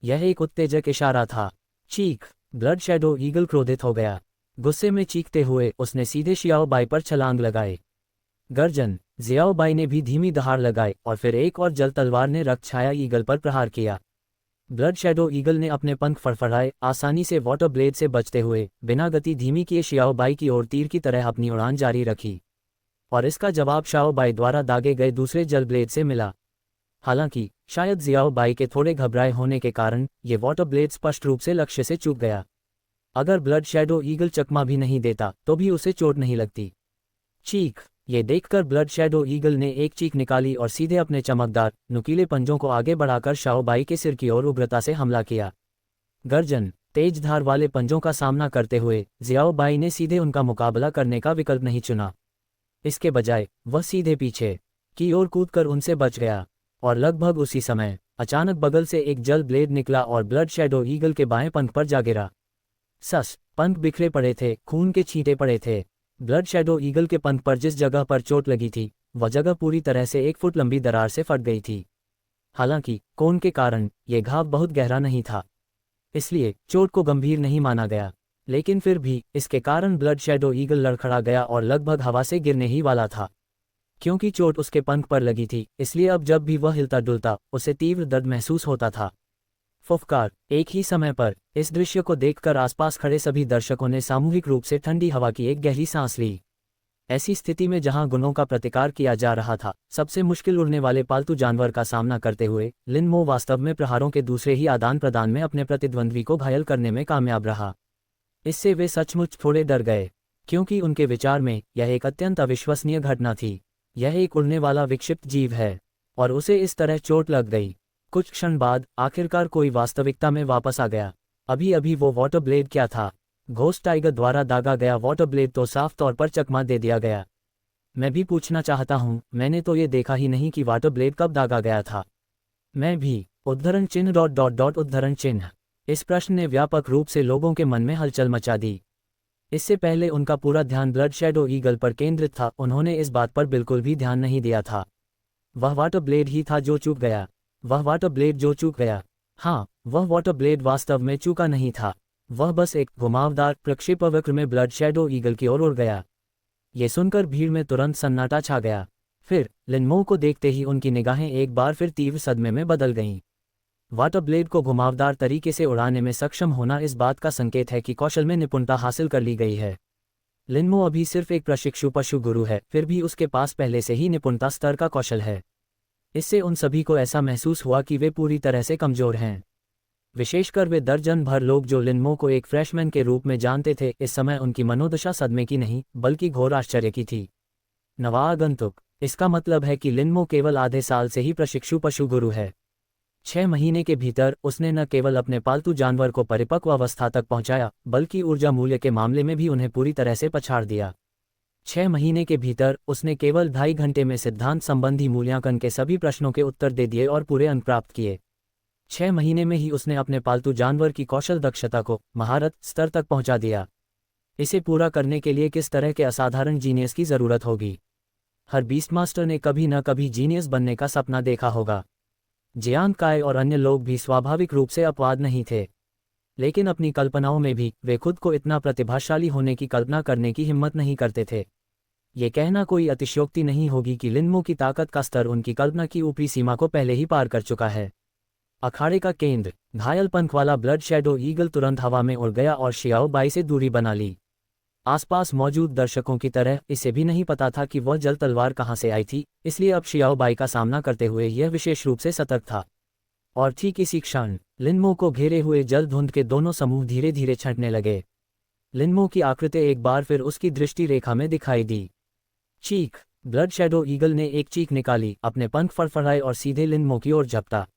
यह एक उत्तेजक इशारा था। चीख! ब्लड शैडो ईगल क्रोधित हो गया। गुस्से में चीखते हुए उसने सीधे जियाओ बाई पर छलांग लगाई। गर्जन! जियाओ बाई ने भी धीमी दहाड़ लगाई और फिर एक और जल तलवार ने रक्त छाया ईगल पर प्रहार किया। ब्लड शैडो ईगल ने अपने पंख फड़फड़ाए, आसानी से वाटर ब्लेड से बचते हुए बिना गति धीमी किए जियाओ बाई की ओर तीर की तरह अपनी उड़ान जारी रखी, और इसका जवाब जियाओ बाई द्वारा दागे गए दूसरे जल ब्लेड से मिला। हालांकि शायद जियाओ बाई के थोड़े घबराए होने के कारण ये वाटर ब्लेड स्पष्ट रूप से लक्ष्य से चूक गया। अगर ब्लड शैडो ईगल चकमा भी नहीं देता तो भी उसे चोट नहीं लगती। चीख! ये देखकर ब्लड शैडो ईगल ने एक चीख निकाली और सीधे अपने चमकदार, नुकीले पंजों को आगे बढ़ाकर जियाओ बाई के सिर की ओर उग्रता से हमला किया। गर्जन! तेज धार वाले पंजों का सामना करते हुए जियाओ बाई ने सीधे उनका मुकाबला करने का विकल्प नहीं चुना। इसके बजाय वह सीधे पीछे की ओर कूदकर उनसे बच गया, और लगभग उसी समय अचानक बगल से एक जल ब्लेड निकला और ब्लड शैडो ईगल के बाएं पंख पर जा गिरा। सस! पंख बिखरे पड़े थे, खून के छींटे पड़े थे। ब्लड शैडो ईगल के पंख पर जिस जगह पर चोट लगी थी, वह जगह पूरी तरह से 1 फुट लंबी दरार से फट गई थी। हालांकि कोन के कारण यह घाव बहुत गहरा नहीं था, इसलिए चोट को गंभीर नहीं माना गया, लेकिन फिर भी इसके कारण ब्लड शैडो ईगल लड़खड़ा गया और लगभग हवा से गिरने ही वाला था। क्योंकि चोट उसके पंख पर लगी थी, इसलिए अब जब भी वह हिलता डुलता उसे तीव्र दर्द महसूस होता था। फुफकार! एक ही समय पर इस दृश्य को देखकर आसपास खड़े सभी दर्शकों ने सामूहिक रूप से ठंडी हवा की एक गहरी सांस ली। ऐसी स्थिति में जहां गुणों का प्रतिकार किया जा रहा था, सबसे मुश्किल उड़ने वाले पालतू जानवर का सामना करते हुए लिनमो वास्तव में प्रहारों के दूसरे ही आदान प्रदान में अपने प्रतिद्वंद्वी को घायल करने में कामयाब रहा। इससे वे सचमुच थोड़े डर गए, क्योंकि उनके विचार में यह एक अत्यंत अविश्वसनीय घटना थी। यह एक उड़ने वाला विक्षिप्त जीव है, और उसे इस तरह चोट लग गई। कुछ क्षण बाद आखिरकार कोई वास्तविकता में वापस आ गया। अभी अभी वो वाटर ब्लेड क्या था? घोस्ट टाइगर द्वारा दागा गया वाटर ब्लेड तो साफ तौर पर चकमा दे दिया गया। मैं भी पूछना चाहता हूँ, मैंने तो ये देखा ही नहीं कि वाटर ब्लेड कब दागा गया था। मैं भी! उद्धरण चिन्ह ... उद्धरण चिन्ह। इस प्रश्न ने व्यापक रूप से लोगों के मन में हलचल मचा दी। इससे पहले उनका पूरा ध्यान ब्लड शैडो ईगल पर केंद्रित था, उन्होंने इस बात पर बिल्कुल भी ध्यान नहीं दिया था। वह वाटर ब्लेड ही था जो चूक गया। वह वाटर ब्लेड जो चूक गया। हाँ, वह वाटर ब्लेड वास्तव में चूका नहीं था, वह बस एक घुमावदार प्रक्षेपवक्र में ब्लड शैडो ईगल की ओर उड़ गया। ये सुनकर भीड़ में तुरंत सन्नाटा छा गया। फिर लिनमो को देखते ही उनकी निगाहें एक बार फिर तीव्र सदमे में बदल गईं। वाटर ब्लेड को घुमावदार तरीके से उड़ाने में सक्षम होना इस बात का संकेत है कि कौशल में निपुणता हासिल कर ली गई है। लिनमो अभी सिर्फ एक प्रशिक्षु पशु गुरु है, फिर भी उसके पास पहले से ही निपुणता स्तर का कौशल है। इससे उन सभी को ऐसा महसूस हुआ कि वे पूरी तरह से कमजोर हैं। विशेषकर वे दर्जन भर लोग जो लिनमो को एक फ्रेशमैन के रूप में जानते थे, इस समय उनकी मनोदशा सदमे की नहीं बल्कि घोर आश्चर्य की थी। नवा आगंतुक! इसका मतलब है कि लिनमो केवल आधे साल से ही प्रशिक्षु पशु गुरु है। 6 महीने के भीतर उसने न केवल अपने पालतू जानवर को परिपक्व अवस्था तक पहुंचाया, बल्कि ऊर्जा मूल्य के मामले में भी उन्हें पूरी तरह से पछाड़ दिया। 6 महीने के भीतर उसने केवल 2.5 घंटे में सिद्धांत संबंधी मूल्यांकन के सभी प्रश्नों के उत्तर दे दिए और पूरे अंक प्राप्त किए। 6 महीने में ही उसने अपने पालतू जानवर की कौशल दक्षता को महारत स्तर तक पहुंचा दिया। इसे पूरा करने के लिए किस तरह के असाधारण जीनियस की ज़रूरत होगी। हर बीस्ट मास्टर ने कभी न कभी जीनियस बनने का सपना देखा होगा। जियांग काय और अन्य लोग भी स्वाभाविक रूप से अपवाद नहीं थे, लेकिन अपनी कल्पनाओं में भी वे खुद को इतना प्रतिभाशाली होने की कल्पना करने की हिम्मत नहीं करते थे। ये कहना कोई अतिशयोक्ति नहीं होगी कि लिन मो की ताकत का स्तर उनकी कल्पना की ऊपरी सीमा को पहले ही पार कर चुका है। अखाड़े का केंद्र, घायल पंख वाला ब्लड शैडो ईगल तुरंत हवा में उड़ गया और शियाओ बाई से दूरी बना ली। आसपास मौजूद दर्शकों की तरह इसे भी नहीं पता था कि वह जल तलवार कहाँ से आई थी, इसलिए अब शियाओ बाई का सामना करते हुए यह विशेष रूप से सतर्क था। और ठीक इसी क्षण लिनमो को घेरे हुए जल धुंध के दोनों समूह धीरे धीरे छंटने लगे। लिनमो की आकृति एक बार फिर उसकी दृष्टि रेखा में दिखाई दी। चीख! ब्लड शैडो ईगल ने एक चीख निकाली, अपने पंख फड़फड़ाए और सीधे लिनमो की ओर झपटा।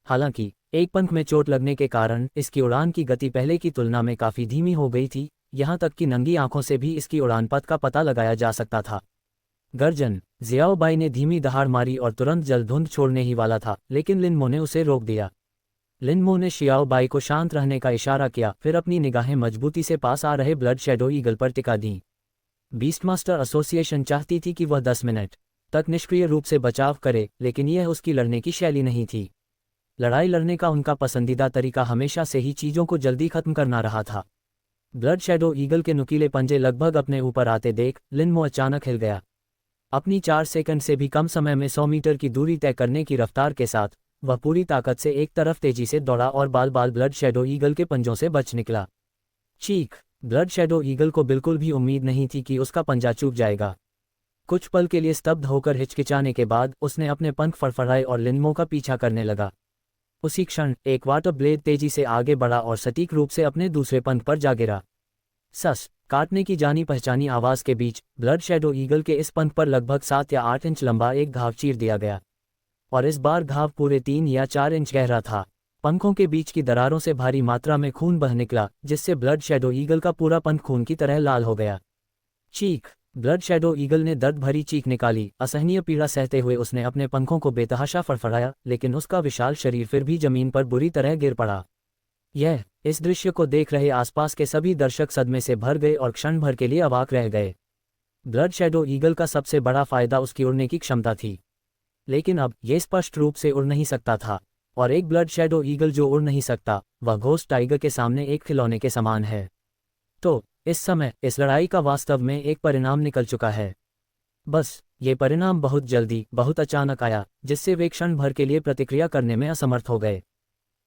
हालांकि एक पंख में चोट लगने के कारण इसकी उड़ान की गति पहले की तुलना में काफी धीमी हो गई थी, यहाँ तक कि नंगी आंखों से भी इसकी उड़ान पथ का पता लगाया जा सकता था। गर्जन! जियाओ बाई ने धीमी दहाड़ मारी और तुरंत जल धुंध छोड़ने ही वाला था, लेकिन लिनमो ने उसे रोक दिया। लिनमो ने शियाओ बाई को शांत रहने का इशारा किया, फिर अपनी निगाहें मजबूती से पास आ रहे ब्लड शैडो ईगल पर टिका दी। बीस्टमास्टर एसोसिएशन चाहती थी कि वह 10 मिनट तक निष्क्रिय रूप से बचाव करे, लेकिन यह उसकी लड़ने की शैली नहीं थी। लड़ाई लड़ने का उनका पसंदीदा तरीका हमेशा से ही चीज़ों को जल्दी खत्म करना रहा था। ब्लड शैडो ईगल के नुकीले पंजे लगभग अपने ऊपर आते देख लिनमो अचानक हिल गया। अपनी 4 सेकंड से भी कम समय में 100 मीटर की दूरी तय करने की रफ्तार के साथ वह पूरी ताकत से एक तरफ तेजी से दौड़ा और बाल बाल ब्लड शैडो ईगल के पंजों से बच निकला। चीख! ब्लड शैडो ईगल को बिल्कुल भी उम्मीद नहीं थी कि उसका पंजा चूक जाएगा। कुछ पल के लिए स्तब्ध होकर हिचकिचाने के बाद उसने अपने पंख फड़फड़ाए और लिनमो का पीछा करने लगा। उसी क्षण एक वाटर ब्लेड तेजी से आगे बढ़ा और सटीक रूप से अपने दूसरे पंख पर जा गिरा। सस! काटने की जानी पहचानी आवाज के बीच ब्लड शैडो ईगल के इस पंख पर लगभग 7 या 8 इंच लंबा एक घाव चीर दिया गया, और इस बार घाव पूरे 3 या 4 इंच गहरा था। पंखों के बीच की दरारों से भारी मात्रा में खून बह निकला, जिससे ब्लड शैडो ईगल का पूरा पंख खून की तरह लाल हो गया। चीख! ब्लड शैडो ईगल ने दर्द भरी चीख निकाली। असहनीय पीड़ा सहते हुए उसने अपने पंखों को बेतहाशा फड़फड़ाया, लेकिन उसका विशाल शरीर फिर भी जमीन पर बुरी तरह गिर पड़ा। इस दृश्य को देख रहे आसपास के सभी दर्शक सदमे से भर गए और क्षण भर के लिए अवाक रह गए। ब्लड शैडो ईगल का सबसे बड़ा फायदा उसकी उड़ने की क्षमता थी, लेकिन अब यह स्पष्ट रूप से उड़ नहीं सकता था, और एक ब्लड शैडो ईगल जो उड़ नहीं सकता वह घोस्ट टाइगर के सामने एक खिलौने के समान है। तो इस समय इस लड़ाई का वास्तव में एक परिणाम निकल चुका है। बस ये परिणाम बहुत जल्दी, बहुत अचानक आया, जिससे वे क्षण भर के लिए प्रतिक्रिया करने में असमर्थ हो गए।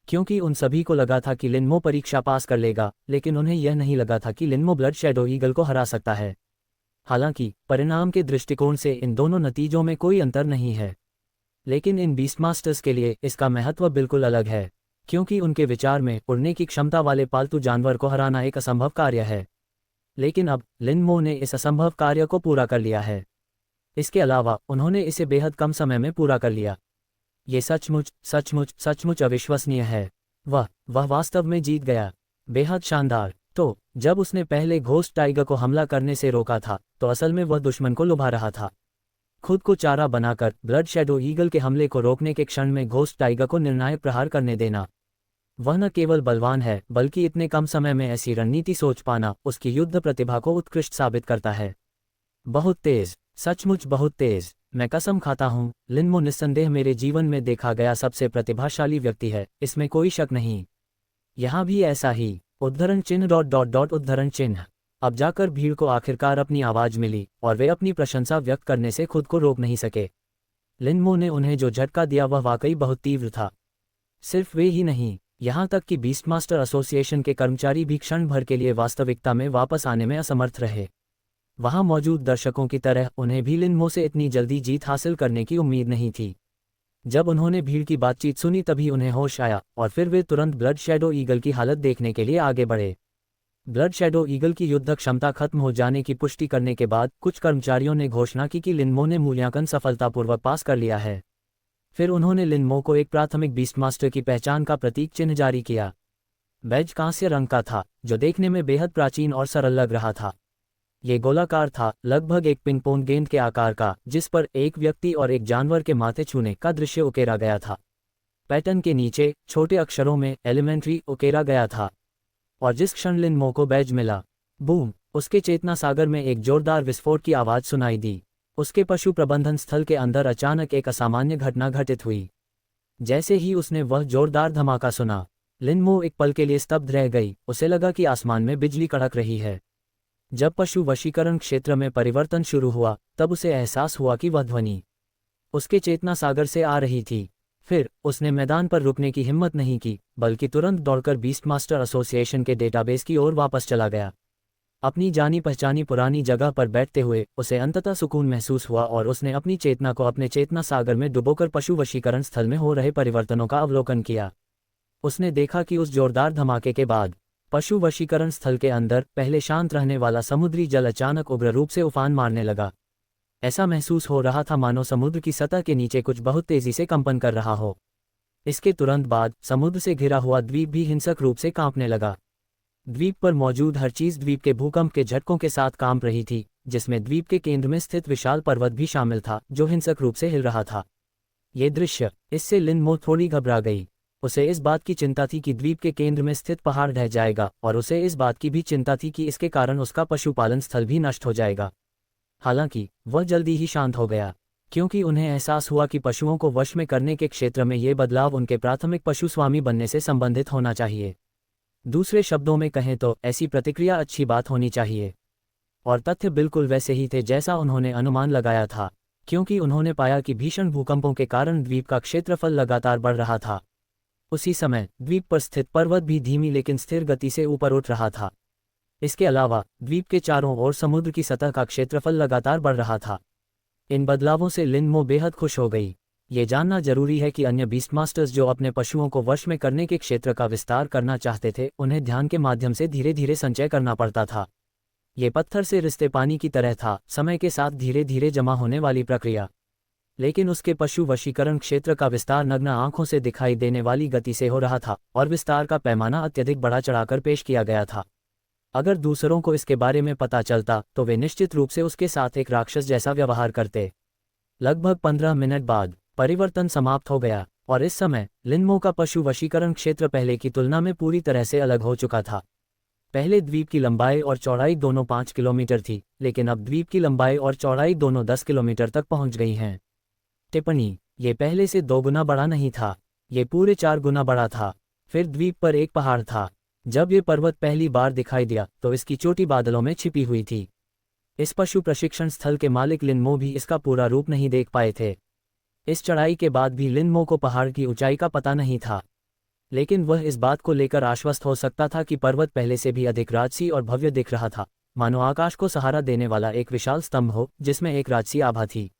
क्योंकि उन सभी को लगा था कि लिनमो परीक्षा पास कर लेगा, लेकिन उन्हें यह नहीं लगा था कि लिनमो ब्लड शैडो ईगल को हरा सकता है। हालांकि परिणाम के दृष्टिकोण से इन दोनों नतीजों में कोई अंतर नहीं है, लेकिन इन बीस्टमास्टर्स के लिए इसका महत्व बिल्कुल अलग है, क्योंकि उनके विचार में उड़ने की क्षमता वाले पालतू जानवर को हराना एक असंभव कार्य है। लेकिन अब लिनमो ने इस असंभव कार्य को पूरा कर लिया है। इसके अलावा उन्होंने इसे बेहद कम समय में पूरा कर लिया। ये सचमुच सचमुच सचमुच अविश्वसनीय है। वह वास्तव में जीत गया। बेहद शानदार। तो जब उसने पहले घोस्ट टाइगर को हमला करने से रोका था, तो असल में वह दुश्मन को लुभा रहा था। खुद को चारा बनाकर ब्लड शैडो ईगल के हमले को रोकने के क्षण में घोस्ट टाइगर को निर्णायक प्रहार करने देना। वह न केवल बलवान है, बल्कि इतने कम समय में ऐसी रणनीति सोच पाना उसकी युद्ध प्रतिभा को उत्कृष्ट साबित करता है। बहुत तेज, सचमुच बहुत तेज। मैं कसम खाता हूँ, लिनमो निस्संदेह मेरे जीवन में देखा गया सबसे प्रतिभाशाली व्यक्ति है, इसमें कोई शक नहीं। यहाँ भी ऐसा ही। उद्धरण चिन्ह ... उद्धरण चिन्ह। अब जाकर भीड़ को आखिरकार अपनी आवाज मिली, और वे अपनी प्रशंसा व्यक्त करने से खुद को रोक नहीं सके। लिनमो ने उन्हें जो झटका दिया वह वाकई बहुत तीव्र था। सिर्फ वे ही नहीं, यहाँ तक कि बीस्टमास्टर एसोसिएशन के कर्मचारी भी क्षण भर के लिए वास्तविकता में वापस आने में असमर्थ रहे। वहां मौजूद दर्शकों की तरह उन्हें भी लिनमो से इतनी जल्दी जीत हासिल करने की उम्मीद नहीं थी। जब उन्होंने भीड़ की बातचीत सुनी तभी उन्हें होश आया, और फिर वे तुरंत ब्लड शैडो ईगल की हालत देखने के लिए आगे बढ़े। ब्लड शैडो ईगल की युद्ध क्षमता खत्म हो जाने की पुष्टि करने के बाद कुछ कर्मचारियों ने घोषणा की कि लिनमो ने मूल्यांकन सफलतापूर्वक पास कर लिया है। फिर उन्होंने लिन मो को एक प्राथमिक बीस्ट मास्टर की पहचान का प्रतीक चिन्ह जारी किया। बैज कांस्य रंग का था, जो देखने में बेहद प्राचीन और सरल लग रहा था। ये गोलाकार था, लगभग एक पिंग पोंग गेंद के आकार का, जिस पर एक व्यक्ति और एक जानवर के माथे छूने का दृश्य उकेरा गया था। पैटर्न के नीचे छोटे अक्षरों में एलिमेंट्री उकेरा गया था। और जिस क्षण लिन मो को बैज मिला, बूम, उसके चेतना सागर में एक जोरदार विस्फोट की आवाज सुनाई दी। उसके पशु प्रबंधन स्थल के अंदर अचानक एक असामान्य घटना घटित हुई। जैसे ही उसने वह जोरदार धमाका सुना, लिन मो एक पल के लिए स्तब्ध रह गई। उसे लगा कि आसमान में बिजली कड़क रही है। जब पशु वशीकरण क्षेत्र में परिवर्तन शुरू हुआ, तब उसे एहसास हुआ कि वह ध्वनि उसके चेतना सागर से आ रही थी। फिर उसने मैदान पर रुकने की हिम्मत नहीं की, बल्कि तुरंत दौड़कर बीस्ट मास्टर एसोसिएशन के डेटाबेस की ओर वापस चला गया। अपनी जानी पहचानी पुरानी जगह पर बैठते हुए उसे अंततः सुकून महसूस हुआ और उसने अपनी चेतना को अपने चेतना सागर में डुबोकर पशु वशीकरण स्थल में हो रहे परिवर्तनों का अवलोकन किया। उसने देखा कि उस जोरदार धमाके के बाद पशु वशीकरण स्थल के अंदर पहले शांत रहने वाला समुद्री जल अचानक उग्र रूप से उफान मारने लगा। ऐसा महसूस हो रहा था मानो समुद्र की सतह के नीचे कुछ बहुत तेजी से कंपन कर रहा हो। इसके तुरंत बाद समुद्र से घिरा हुआ द्वीप भी हिंसक रूप से कांपने लगा। द्वीप पर मौजूद हर चीज द्वीप के भूकंप के झटकों के साथ कांप रही थी, जिसमें द्वीप के केंद्र में स्थित विशाल पर्वत भी शामिल था, जो हिंसक रूप से हिल रहा था। ये दृश्य, इससे लिन मो थोड़ी घबरा गई। उसे इस बात की चिंता थी कि द्वीप के केंद्र में स्थित पहाड़ ढह जाएगा, और उसे इस बात की भी चिंता थी कि इसके कारण उसका पशुपालन स्थल भी नष्ट हो जाएगा। हालांकि वह जल्दी ही शांत हो गया, क्योंकि उन्हें एहसास हुआ कि पशुओं को वश में करने के क्षेत्र में ये बदलाव उनके प्राथमिक पशु स्वामी बनने से संबंधित होना चाहिए। दूसरे शब्दों में कहें तो ऐसी प्रतिक्रिया अच्छी बात होनी चाहिए। और तथ्य बिल्कुल वैसे ही थे जैसा उन्होंने अनुमान लगाया था, क्योंकि उन्होंने पाया कि भीषण भूकंपों के कारण द्वीप का क्षेत्रफल लगातार बढ़ रहा था। उसी समय द्वीप पर स्थित पर्वत भी धीमी लेकिन स्थिर गति से ऊपर उठ रहा था। इसके अलावा द्वीप के चारों ओर समुद्र की सतह का क्षेत्रफल लगातार बढ़ रहा था। इन बदलावों से लिन मो बेहद खुश हो गई। ये जानना जरूरी है कि अन्य बीस्ट मास्टर्स जो अपने पशुओं को वश में करने के क्षेत्र का विस्तार करना चाहते थे, उन्हें ध्यान के माध्यम से धीरे धीरे संचय करना पड़ता था। ये पत्थर से रिश्ते पानी की तरह था, समय के साथ धीरे धीरे जमा होने वाली प्रक्रिया। लेकिन उसके पशु वशीकरण क्षेत्र का विस्तार नग्न आंखों से दिखाई देने वाली गति से हो रहा था, और विस्तार का पैमाना अत्यधिक बढ़ा चढ़ाकर पेश किया गया था। अगर दूसरों को इसके बारे में पता चलता तो वे निश्चित रूप से उसके साथ एक राक्षस जैसा व्यवहार करते। लगभग 15 मिनट बाद परिवर्तन समाप्त हो गया, और इस समय लिन मो का पशु वशीकरण क्षेत्र पहले की तुलना में पूरी तरह से अलग हो चुका था। पहले द्वीप की लंबाई और चौड़ाई दोनों 5 किलोमीटर थी, लेकिन अब द्वीप की लंबाई और चौड़ाई दोनों 10 किलोमीटर तक पहुंच गई हैं। टिप्पणी: ये पहले से 2 गुना बड़ा नहीं था, ये पूरे 4 गुना बड़ा था। फिर द्वीप पर एक पहाड़ था। जब ये पर्वत पहली बार दिखाई दिया तो इसकी चोटी बादलों में छिपी हुई थी। इस पशु प्रशिक्षण स्थल के मालिक लिन मो भी इसका पूरा रूप नहीं देख पाए थे। इस चढ़ाई के बाद भी लिन मो को पहाड़ की ऊंचाई का पता नहीं था, लेकिन वह इस बात को लेकर आश्वस्त हो सकता था कि पर्वत पहले से भी अधिक राजसी और भव्य दिख रहा था, मानो आकाश को सहारा देने वाला एक विशाल स्तंभ हो जिसमें एक राजसी आभा थी।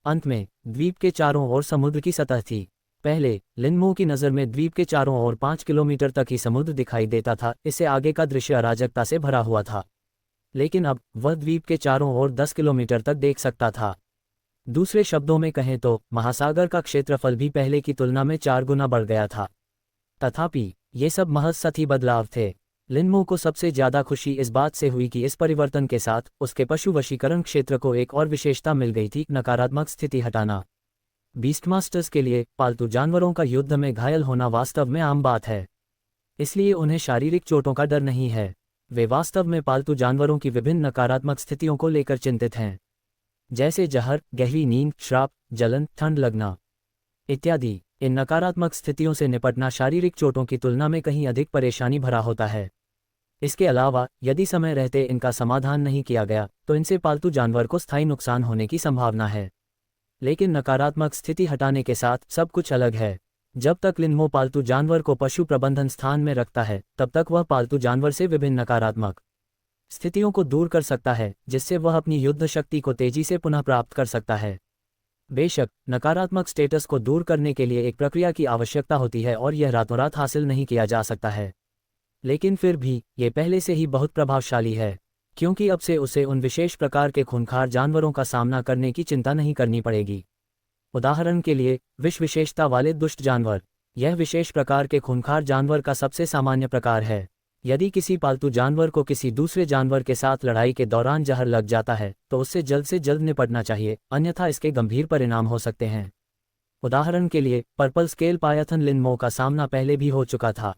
अंत में द्वीप के चारों ओर समुद्र की सतह थी। पहले लिन मो की नज़र में द्वीप के चारों ओर 5 किलोमीटर तक ही समुद्र दिखाई देता था। इससे आगे का दृश्य अराजकता से भरा हुआ था, लेकिन अब वह द्वीप के चारों ओर 10 किलोमीटर तक देख सकता था। दूसरे शब्दों में कहें तो महासागर का क्षेत्रफल भी पहले की तुलना में 4 गुना बढ़ गया था। तथापि ये सब महज सतही बदलाव थे। लिन मो को सबसे ज्यादा खुशी इस बात से हुई कि इस परिवर्तन के साथ उसके पशु वशीकरण क्षेत्र को एक और विशेषता मिल गई थी: नकारात्मक स्थिति हटाना। बीस्टमास्टर्स के लिए पालतू जानवरों का युद्ध में घायल होना वास्तव में आम बात है, इसलिए उन्हें शारीरिक चोटों का डर नहीं है। वे वास्तव में पालतू जानवरों की विभिन्न नकारात्मक स्थितियों को लेकर चिंतित हैं, जैसे जहर, गहरी नींद, श्राप, जलन, ठंड लगना इत्यादि। इन नकारात्मक स्थितियों से निपटना शारीरिक चोटों की तुलना में कहीं अधिक परेशानी भरा होता है। इसके अलावा यदि समय रहते इनका समाधान नहीं किया गया तो इनसे पालतू जानवर को स्थायी नुकसान होने की संभावना है। लेकिन नकारात्मक स्थिति हटाने के साथ सब कुछ अलग है। जब तक लिन मो पालतू जानवर को पशु प्रबंधन स्थान में रखता है, तब तक वह पालतू जानवर से विभिन्न नकारात्मक स्थितियों को दूर कर सकता है, जिससे वह अपनी युद्ध शक्ति को तेजी से पुनः प्राप्त कर सकता है। बेशक नकारात्मक स्टेटस को दूर करने के लिए एक प्रक्रिया की आवश्यकता होती है और यह रातों रात हासिल नहीं किया जा सकता है, लेकिन फिर भी ये पहले से ही बहुत प्रभावशाली है, क्योंकि अब से उसे उन विशेष प्रकार के खूंखार जानवरों का सामना करने की चिंता नहीं करनी पड़ेगी। उदाहरण के लिए, विष विशेषता वाले दुष्ट जानवर। यह विशेष प्रकार के खूंखार जानवर का सबसे सामान्य प्रकार है। यदि किसी पालतू जानवर को किसी दूसरे जानवर के साथ लड़ाई के दौरान जहर लग जाता है तो उससे जल्द निपटना चाहिए, अन्यथा इसके गंभीर परिणाम हो सकते हैं। उदाहरण के लिए, पर्पल स्केल पायथन लिनमो का सामना पहले भी हो चुका था।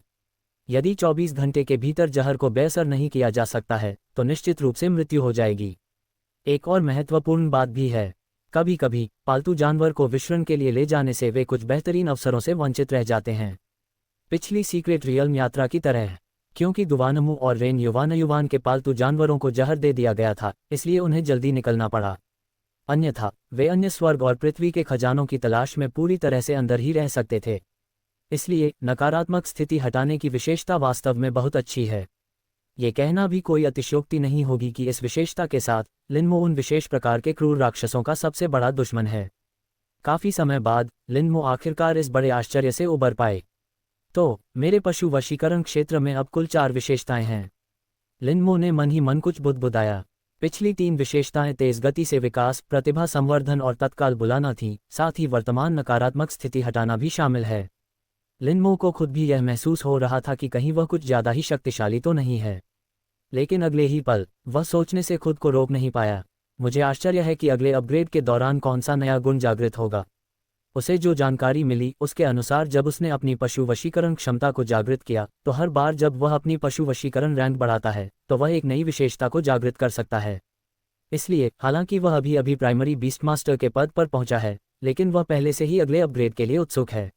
यदि 24 घंटे के भीतर जहर को बेअसर नहीं किया जा सकता है तो निश्चित रूप से मृत्यु हो जाएगी। एक और महत्वपूर्ण बात भी है, कभी कभी पालतू जानवर को विश्रण के लिए ले जाने से वे कुछ बेहतरीन अवसरों से वंचित रह जाते हैं। पिछली सीक्रेट रियल्म यात्रा की तरह, क्योंकि गुवानमू और रेन युवान के पालतू जानवरों को जहर दे दिया गया था, इसलिए उन्हें जल्दी निकलना पड़ा। अन्यथा वे अन्य स्वर्ग और पृथ्वी के खजानों की तलाश में पूरी तरह से अंदर ही रह सकते थे। इसलिए नकारात्मक स्थिति हटाने की विशेषता वास्तव में बहुत अच्छी है। ये कहना भी कोई अतिशयोक्ति नहीं होगी कि इस विशेषता के साथ लिनमो उन विशेष प्रकार के क्रूर राक्षसों का सबसे बड़ा दुश्मन है। काफी समय बाद लिनमो आखिरकार इस बड़े आश्चर्य से उबर पाए। तो मेरे पशु वशीकरण क्षेत्र में अब कुल 4 विशेषताएं हैं। लिनमो ने मन ही मन कुछ बुदबुदाया। पिछली 3 विशेषताएं तेज गति से विकास, प्रतिभा संवर्धन और तत्काल बुलाना थीं, साथ ही वर्तमान नकारात्मक स्थिति हटाना भी शामिल है। लिनमो को खुद भी यह महसूस हो रहा था कि कहीं वह कुछ ज्यादा ही शक्तिशाली तो नहीं है, लेकिन अगले ही पल वह सोचने से खुद को रोक नहीं पाया, मुझे आश्चर्य है कि अगले अपग्रेड के दौरान कौन सा नया गुण जागृत होगा। उसे जो जानकारी मिली उसके अनुसार जब उसने अपनी पशु वशीकरण क्षमता को जागृत किया तो हर बार जब वह अपनी पशु वशीकरण रैंक बढ़ाता है तो वह एक नई विशेषता को जागृत कर सकता है। इसलिए हालांकि वह अभी अभी प्राइमरी बीस्ट मास्टर के पद पर पहुंचा है, लेकिन वह पहले से ही अगले अपग्रेड के लिए उत्सुक है,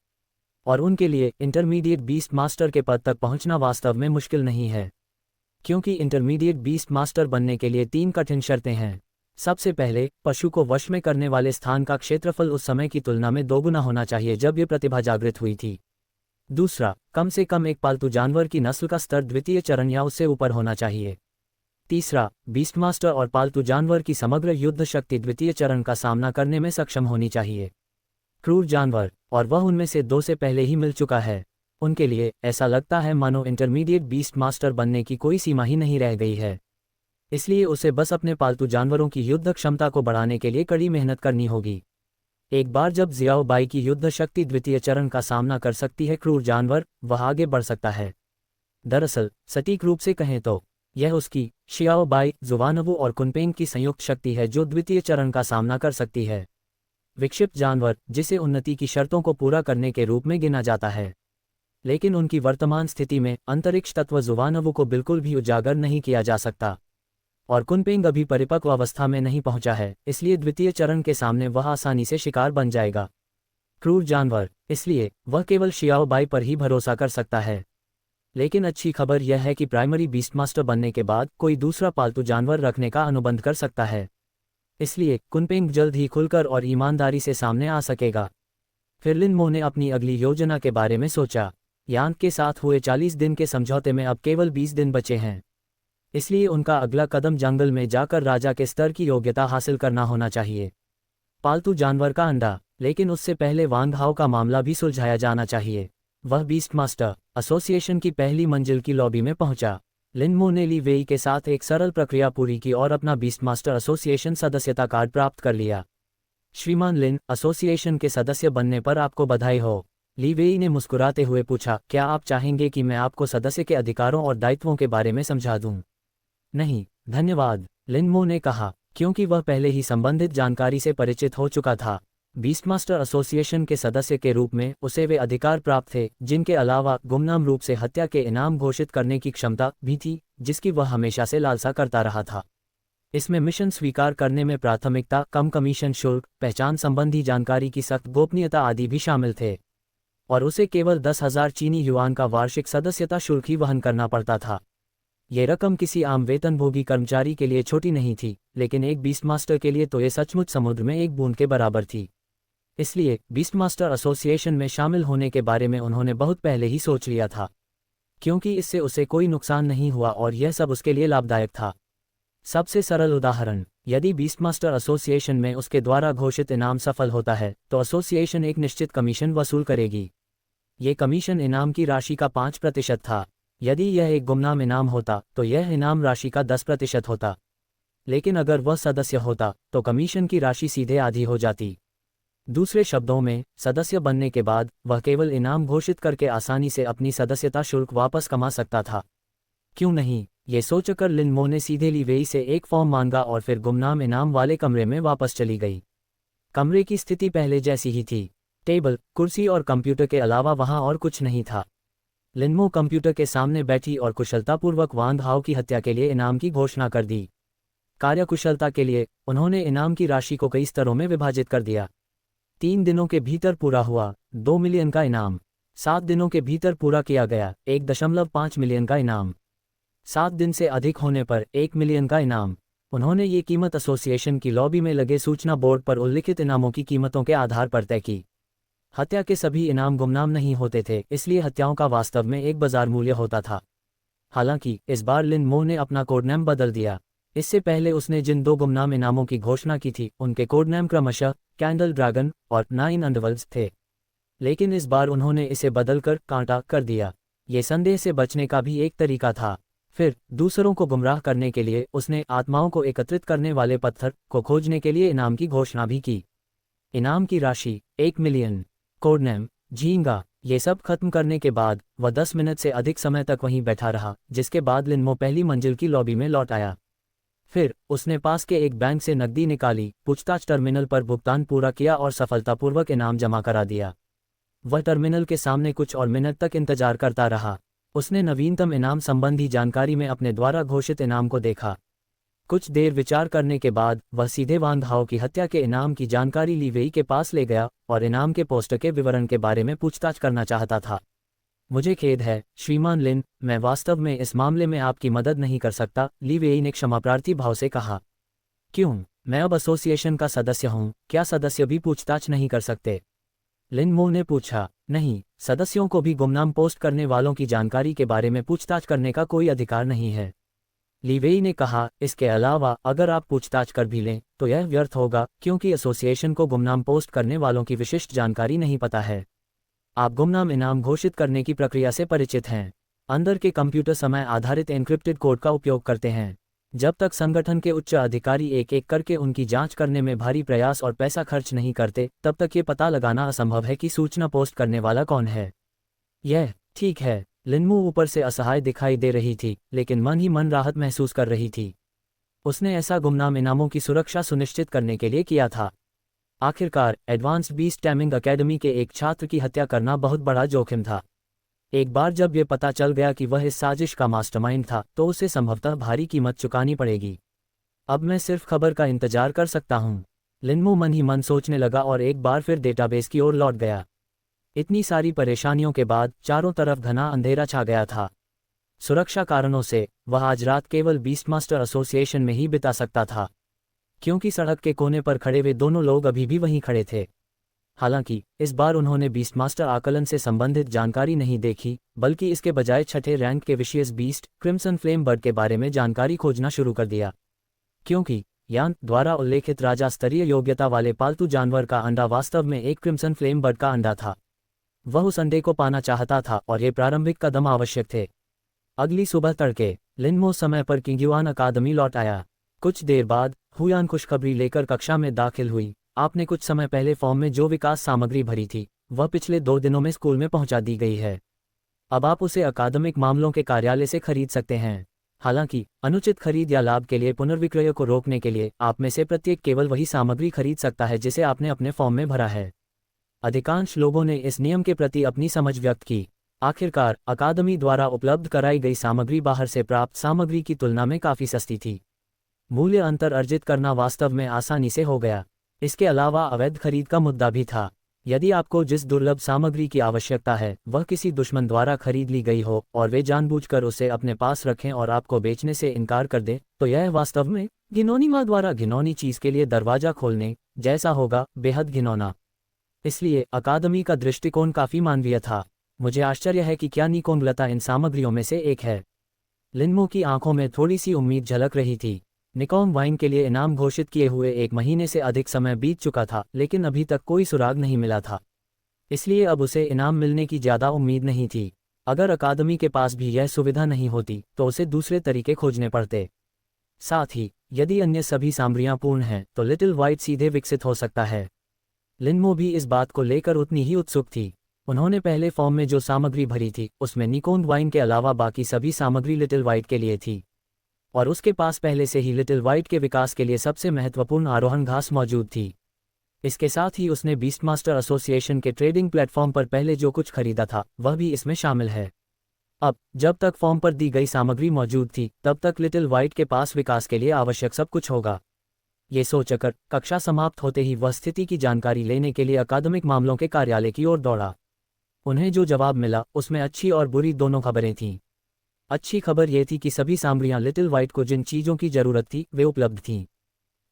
और उनके लिए इंटरमीडिएट बीस्ट मास्टर के पद तक पहुंचना वास्तव में मुश्किल नहीं है, क्योंकि इंटरमीडिएट बीस्ट मास्टर बनने के लिए 3 कठिन शर्तें हैं। सबसे पहले, पशु को वश में करने वाले स्थान का क्षेत्रफल उस समय की तुलना में 2 गुना होना चाहिए जब ये प्रतिभा जागृत हुई थी। दूसरा, कम से कम एक पालतू जानवर की नस्ल का स्तर द्वितीय चरण या उससे ऊपर होना चाहिए। तीसरा, बीस्ट मास्टर और पालतू जानवर की समग्र युद्ध शक्ति द्वितीय चरण का सामना करने में सक्षम होनी चाहिए। क्रूर जानवर, और वह उनमें से 2 से पहले ही मिल चुका है। उनके लिए ऐसा लगता है मानो इंटरमीडिएट बीस्ट मास्टर बनने की कोई सीमा ही नहीं रह गई है। इसलिए उसे बस अपने पालतू जानवरों की युद्ध क्षमता को बढ़ाने के लिए कड़ी मेहनत करनी होगी। एक बार जब जियाओ बाई की युद्ध शक्ति द्वितीय चरण का सामना कर सकती है क्रूर जानवर, वह आगे बढ़ सकता है। दरअसल सटीक रूप से कहें तो यह उसकी, शियाओ बाई, जुवानवू और कुनपेंग की संयुक्त शक्ति है जो द्वितीय चरण का सामना कर सकती है। विक्षिप्त जानवर, जिसे उन्नति की शर्तों को पूरा करने के रूप में गिना जाता है, लेकिन उनकी वर्तमान स्थिति में अंतरिक्ष तत्व जुवानवू को बिल्कुल भी उजागर नहीं किया जा सकता, और कुनपेंग अभी परिपक्व अवस्था में नहीं पहुंचा है, इसलिए द्वितीय चरण के सामने वह आसानी से शिकार बन जाएगा। क्रूर जानवर, इसलिए वह केवल शियाओ बाई पर ही भरोसा कर सकता है। लेकिन अच्छी खबर यह है कि प्राइमरी बीस्ट मास्टर बनने के बाद कोई दूसरा पालतू जानवर रखने का अनुबंध कर सकता है, इसलिए कुनपेंग जल्द ही खुलकर और ईमानदारी से सामने आ सकेगा। फिर लिनमो ने अपनी अगली योजना के बारे में सोचा। यांग के साथ हुए 40 दिन के समझौते में अब केवल 20 दिन बचे हैं, इसलिए उनका अगला कदम जंगल में जाकर राजा के स्तर की योग्यता हासिल करना होना चाहिए। पालतू जानवर का अंडा, लेकिन उससे पहले वांग हाओ का मामला भी सुलझाया जाना चाहिए। वह बीस्ट मास्टर एसोसिएशन की पहली मंजिल की लॉबी में पहुंचा। लिनमो ने ली वेई के साथ एक सरल प्रक्रिया पूरी की और अपना बीस्ट मास्टर एसोसिएशन सदस्यता कार्ड प्राप्त कर लिया। श्रीमान लिन, एसोसिएशन के सदस्य बनने पर आपको बधाई हो। ली वेई ने मुस्कुराते हुए पूछा, क्या आप चाहेंगे कि मैं आपको सदस्य के अधिकारों और दायित्वों के बारे में समझा दूं? नहीं, धन्यवाद, लिनमो ने कहा, क्योंकि वह पहले ही संबंधित जानकारी से परिचित हो चुका था। बीस्टमास्टर एसोसिएशन के सदस्य के रूप में उसे वे अधिकार प्राप्त थे जिनके अलावा गुमनाम रूप से हत्या के इनाम घोषित करने की क्षमता भी थी, जिसकी वह हमेशा से लालसा करता रहा था। इसमें मिशन स्वीकार करने में प्राथमिकता, कम कमीशन शुल्क, पहचान संबंधी जानकारी की सख्त गोपनीयता आदि भी शामिल थे, और उसे केवल 10,000 चीनी युआन का वार्षिक सदस्यता शुल्क ही वहन करना पड़ता था। ये रकम किसी आम वेतनभोगी कर्मचारी के लिए छोटी नहीं थी, लेकिन एक बीस्टमास्टर के लिए तो ये सचमुच समुद्र में एक बूंद के बराबर थी। इसलिए बीस्टमास्टर एसोसिएशन में शामिल होने के बारे में उन्होंने बहुत पहले ही सोच लिया था, क्योंकि इससे उसे कोई नुकसान नहीं हुआ और यह सब उसके लिए लाभदायक था। सबसे सरल उदाहरण, यदि बीस्टमास्टर एसोसिएशन में उसके द्वारा घोषित इनाम सफल होता है तो एसोसिएशन एक निश्चित कमीशन वसूल करेगी। ये कमीशन इनाम की राशि का 5% था। यदि यह एक गुमनाम इनाम होता तो यह इनाम राशि का 10% होता, लेकिन अगर वह सदस्य होता तो कमीशन की राशि सीधे आधी हो जाती। दूसरे शब्दों में, सदस्य बनने के बाद वह केवल इनाम घोषित करके आसानी से अपनी सदस्यता शुल्क वापस कमा सकता था। क्यों नहीं, ये सोचकर लिन मो ने सीधे ली वेई से एक फॉर्म मांगा और फिर गुमनाम इनाम वाले कमरे में वापस चली गई। कमरे की स्थिति पहले जैसी ही थी। टेबल, कुर्सी और कंप्यूटर के अलावा वहां और कुछ नहीं था। लिनमो कंप्यूटर के सामने बैठी और कुशलतापूर्वक वांग हाओ की हत्या के लिए इनाम की घोषणा कर दी। कार्यकुशलता के लिए उन्होंने इनाम की राशि को कई स्तरों में विभाजित कर दिया। 3 दिनों के भीतर पूरा हुआ, 2 मिलियन का इनाम। 7 दिनों के भीतर पूरा किया गया, 1.5 मिलियन का इनाम। 7 दिन से अधिक होने पर 1 मिलियन का इनाम। उन्होंने ये कीमत एसोसिएशन की लॉबी में लगे सूचना बोर्ड पर उल्लिखित इनामों की कीमतों के आधार पर तय की। हत्या के सभी इनाम गुमनाम नहीं होते थे, इसलिए हत्याओं का वास्तव में एक बाजार मूल्य होता था। हालांकि इस बार लिन मो ने अपना कोडनेम बदल दिया। इससे पहले उसने जिन 2 गुमनाम इनामों की घोषणा की थी उनके कोडनेम क्रमशः कैंडल ड्रैगन और 9 अंडरवर्ल्ड्स थे। लेकिन इस बार उन्होंने इसे बदलकर कांटा कर दिया। ये संदेह से बचने का भी एक तरीका था। फिर दूसरों को गुमराह करने के लिए उसने आत्माओं को एकत्रित करने वाले पत्थर को खोजने के लिए इनाम की घोषणा भी की। इनाम की राशि 1 मिलियन, कोडनेम झींगा। ये सब खत्म करने के बाद वह 10 मिनट से अधिक समय तक वहीं बैठा रहा, जिसके बाद लिनमो पहली मंजिल की लॉबी में लौट आया। फिर उसने पास के एक बैंक से नकदी निकाली, पूछताछ टर्मिनल पर भुगतान पूरा किया और सफलतापूर्वक इनाम जमा करा दिया। वह टर्मिनल के सामने कुछ और मिनट तक इंतजार करता रहा। उसने नवीनतम इनाम संबंधी जानकारी में अपने द्वारा घोषित इनाम को देखा। कुछ देर विचार करने के बाद वह सीधे वांग हाओ की हत्या के इनाम की जानकारी ली वेई के पास ले गया और इनाम के पोस्टर के विवरण के बारे में पूछताछ करना चाहता था। मुझे खेद है श्रीमान लिन, मैं वास्तव में इस मामले में आपकी मदद नहीं कर सकता, ली वेई ने क्षमाप्रार्थी भाव से कहा। क्यों? मैं अब एसोसिएशन का सदस्य हूँ, क्या सदस्य भी पूछताछ नहीं कर सकते? लिन मो ने पूछा। नहीं, सदस्यों को भी गुमनाम पोस्ट करने वालों की जानकारी के बारे में पूछताछ करने का कोई अधिकार नहीं है, ली वेई ने कहा। इसके अलावा अगर आप पूछताछ कर भी लें तो यह व्यर्थ होगा, क्योंकि एसोसिएशन को गुमनाम पोस्ट करने वालों की विशिष्ट जानकारी नहीं पता है। आप गुमनाम इनाम घोषित करने की प्रक्रिया से परिचित हैं। अंदर के कंप्यूटर समय आधारित एन्क्रिप्टेड कोड का उपयोग करते हैं। जब तक संगठन के उच्च अधिकारी एक एक करके उनकी जांच करने में भारी प्रयास और पैसा खर्च नहीं करते, तब तक ये पता लगाना असंभव है कि सूचना पोस्ट करने वाला कौन है। यह ठीक है। लिनमो ऊपर से असहाय दिखाई दे रही थी, लेकिन मन ही मन राहत महसूस कर रही थी। उसने ऐसा गुमनाम इनामों की सुरक्षा सुनिश्चित करने के लिए किया था। आखिरकार एडवांस्ड बीस्ट टैमिंग अकेडमी के एक छात्र की हत्या करना बहुत बड़ा जोखिम था। एक बार जब ये पता चल गया कि वह इस साजिश का मास्टरमाइंड था, तो उसे संभवतः भारी कीमत चुकानी पड़ेगी। अब मैं सिर्फ खबर का इंतजार कर सकता हूँ, लिनमो मन ही मन सोचने लगा और एक बार फिर डेटाबेस की ओर लौट गया। इतनी सारी परेशानियों के बाद चारों तरफ घना अंधेरा छा गया था। सुरक्षा कारणों से वह आज रात केवल बीस्टमास्टर एसोसिएशन में ही बिता सकता था, क्योंकि सड़क के कोने पर खड़े वे दोनों लोग अभी भी वहीं खड़े थे। हालांकि इस बार उन्होंने बीस्टमास्टर आकलन से संबंधित जानकारी नहीं देखी, बल्कि इसके बजाय छठे रैंक के vicious beast crimson flame bird के बारे में जानकारी खोजना शुरू कर दिया, क्योंकि यान द्वारा उल्लेखित राजा स्तरीय योग्यता वाले पालतू जानवर का अंडा वास्तव में एक क्रिम्सन फ्लेम बर्ड का अंडा था। वह उस अंडे को पाना चाहता था और ये प्रारंभिक कदम आवश्यक थे। अगली सुबह तड़के लिनमो समय पर किंगयुआन अकादमी लौट आया। कुछ देर बाद हुयान खुशखबरी लेकर कक्षा में दाखिल हुई। आपने कुछ समय पहले फॉर्म में जो विकास सामग्री भरी थी, वह पिछले 2 दिनों में स्कूल में पहुंचा दी गई है। अब आप उसे अकादमिक मामलों के कार्यालय से खरीद सकते हैं। हालांकि अनुचित खरीद या लाभ के लिए पुनर्विक्रय को रोकने के लिए आप में से प्रत्येक केवल वही सामग्री खरीद सकता है जिसे आपने अपने फॉर्म में भरा है। अधिकांश लोगों ने इस नियम के प्रति अपनी समझ व्यक्त की। आखिरकार अकादमी द्वारा उपलब्ध कराई गई सामग्री बाहर से प्राप्त सामग्री की तुलना में काफ़ी सस्ती थी। मूल्य अंतर अर्जित करना वास्तव में आसानी से हो गया। इसके अलावा अवैध खरीद का मुद्दा भी था। यदि आपको जिस दुर्लभ सामग्री की आवश्यकता है वह किसी दुश्मन द्वारा खरीद ली गई हो और वे जानबूझकर उसे अपने पास रखें और आपको बेचने से इनकार कर दें, तो यह वास्तव में घिनौनी माँ द्वारा घिनौनी चीज़ के लिए दरवाजा खोलने जैसा होगा, बेहद घिनौना। इसलिए अकादमी का दृष्टिकोण काफ़ी मानवीय था। मुझे आश्चर्य है कि क्या निकोंगलता इन सामग्रियों में से एक है। लिनमो की आंखों में थोड़ी सी उम्मीद झलक रही थी। निकोंग वाइन के लिए इनाम घोषित किए हुए 1 महीने से अधिक समय बीत चुका था, लेकिन अभी तक कोई सुराग नहीं मिला था। इसलिए अब उसे इनाम मिलने की ज़्यादा उम्मीद नहीं थी। अगर अकादमी के पास भी यह सुविधा नहीं होती तो उसे दूसरे तरीके खोजने पड़ते। साथ ही यदि अन्य सभी सामग्रियां पूर्ण हैं तो लिटिल वाइट सीधे विकसित हो सकता है। लिनमो भी इस बात को लेकर उतनी ही उत्सुक थी। उन्होंने पहले फॉर्म में जो सामग्री भरी थी उसमें निकोन वाइन के अलावा बाकी सभी सामग्री लिटिल वाइट के लिए थी, और उसके पास पहले से ही लिटिल वाइट के विकास के लिए सबसे महत्वपूर्ण आरोहण घास मौजूद थी। इसके साथ ही उसने बीस्टमास्टर एसोसिएशन के ट्रेडिंग प्लेटफॉर्म पर पहले जो कुछ खरीदा था वह भी इसमें शामिल है। अब जब तक फॉर्म पर दी गई सामग्री मौजूद थी तब तक लिटिल वाइट के पास विकास के लिए आवश्यक सब कुछ होगा। ये सोचकर कक्षा समाप्त होते ही वह स्थिति की जानकारी लेने के लिए अकादमिक मामलों के कार्यालय की ओर दौड़ा। उन्हें जो जवाब मिला उसमें अच्छी और बुरी दोनों खबरें थीं। अच्छी खबर यह थी कि सभी सामग्रियां लिटिल वाइट को जिन चीज़ों की जरूरत थी वे उपलब्ध थीं।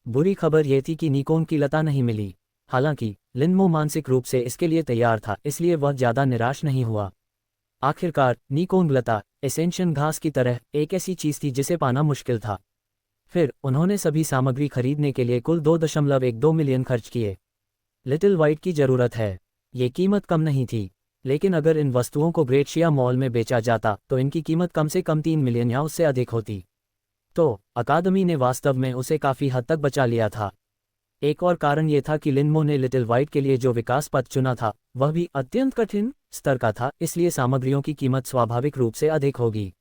बुरी खबर यह थी कि निकोन की लता नहीं मिली। हालांकि लिनमो मानसिक रूप से इसके लिए तैयार था, इसलिए वह ज़्यादा निराश नहीं हुआ। आखिरकार निकोन लता एसेंशियन घास की तरह एक ऐसी चीज़ थी जिसे पाना मुश्किल था। फिर उन्होंने सभी सामग्री खरीदने के लिए कुल 2.12 मिलियन खर्च किए। लिटिल वाइट की ज़रूरत है। ये कीमत कम नहीं थी, लेकिन अगर इन वस्तुओं को ग्रेशिया मॉल में बेचा जाता तो इनकी कीमत कम से कम 3 मिलियन या उससे अधिक होती। तो अकादमी ने वास्तव में उसे काफ़ी हद तक बचा लिया था। एक और कारण ये था कि लिनमो ने लिटिल वाइट के लिए जो विकास पथ चुना था वह भी अत्यंत कठिन स्तर का था, इसलिए सामग्रियों की कीमत स्वाभाविक रूप से अधिक होगी।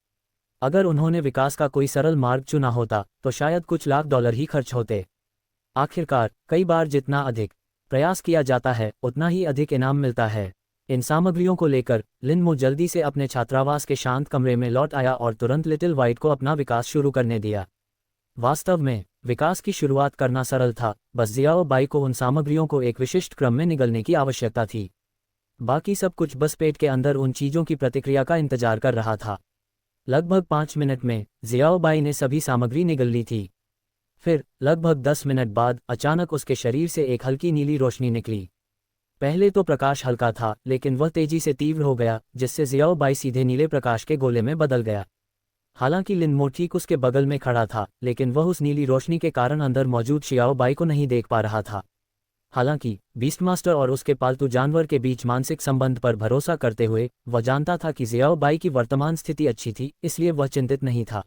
अगर उन्होंने विकास का कोई सरल मार्ग चुना होता तो शायद कुछ लाख डॉलर ही खर्च होते। आखिरकार कई बार जितना अधिक प्रयास किया जाता है उतना ही अधिक इनाम मिलता है। इन सामग्रियों को लेकर लिनमो जल्दी से अपने छात्रावास के शांत कमरे में लौट आया और तुरंत लिटिल वाइट को अपना विकास शुरू करने दिया। वास्तव में विकास की शुरुआत करना सरल था, बस जियाओ बाई को उन सामग्रियों को एक विशिष्ट क्रम में निगलने की आवश्यकता थी। बाकी सब कुछ बस पेट के अंदर उन चीज़ों की प्रतिक्रिया का इंतजार कर रहा था। लगभग 5 मिनट में जियाओ बाई ने सभी सामग्री निगल ली थी। फिर लगभग 10 मिनट बाद अचानक उसके शरीर से एक हल्की नीली रोशनी निकली। पहले तो प्रकाश हल्का था, लेकिन वह तेजी से तीव्र हो गया, जिससे जियाओ बाई सीधे नीले प्रकाश के गोले में बदल गया। हालांकि लिनमो ठीक उसके बगल में खड़ा था, लेकिन वह उस नीली रोशनी के कारण अंदर मौजूद शियाओ बाई को नहीं देख पा रहा था। हालांकि बीस्टमास्टर और उसके पालतू जानवर के बीच मानसिक संबंध पर भरोसा करते हुए वह जानता था कि जियाओ बाई की वर्तमान स्थिति अच्छी थी, इसलिए वह चिंतित नहीं था।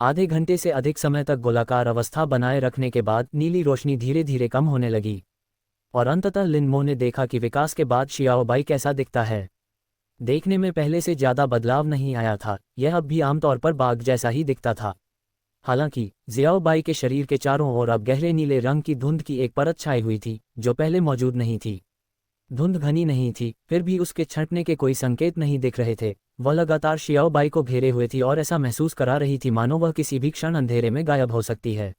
आधे घंटे से अधिक समय तक गोलाकार अवस्था बनाए रखने के बाद नीली रोशनी धीरे धीरे कम होने लगी, और अंततः लिनमो ने देखा कि विकास के बाद शियाओ बाई कैसा दिखता है। देखने में पहले से ज़्यादा बदलाव नहीं आया था, यह अब भी आमतौर पर बाघ जैसा ही दिखता था। हालांकि जियाओ बाई के शरीर के चारों ओर अब गहरे नीले रंग की धुंध की एक परत छाई हुई थी, जो पहले मौजूद नहीं थी। धुंध घनी नहीं थी, फिर भी उसके छंटने के कोई संकेत नहीं दिख रहे थे। वह लगातार शियाओ बाई को घेरे हुए थी और ऐसा महसूस करा रही थी मानो वह किसी भी क्षण अंधेरे में गायब हो सकती है।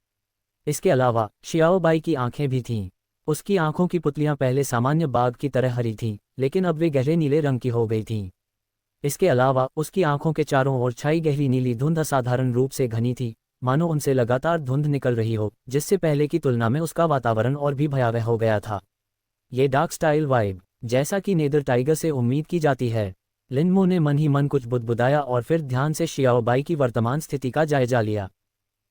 इसके अलावा शियाओ बाई की आंखें भी थीं। उसकी आंखों की पुतलियां पहले सामान्य बाघ की तरह हरी थीं, लेकिन अब वे गहरे नीले रंग की हो गई थीं। इसके अलावा उसकी आंखों के चारों ओर छाई गहरी नीली धुंध असाधारण रूप से घनी थी, मानो उनसे लगातार धुंध निकल रही हो, जिससे पहले की तुलना में उसका वातावरण और भी भयावह हो गया था। ये डार्क स्टाइल वाइब, जैसा कि नेदर टाइगर से उम्मीद की जाती है। लिनमो ने मन ही मन कुछ बुदबुदाया और फिर ध्यान से शियाओ बाई की वर्तमान स्थिति का जायजा लिया।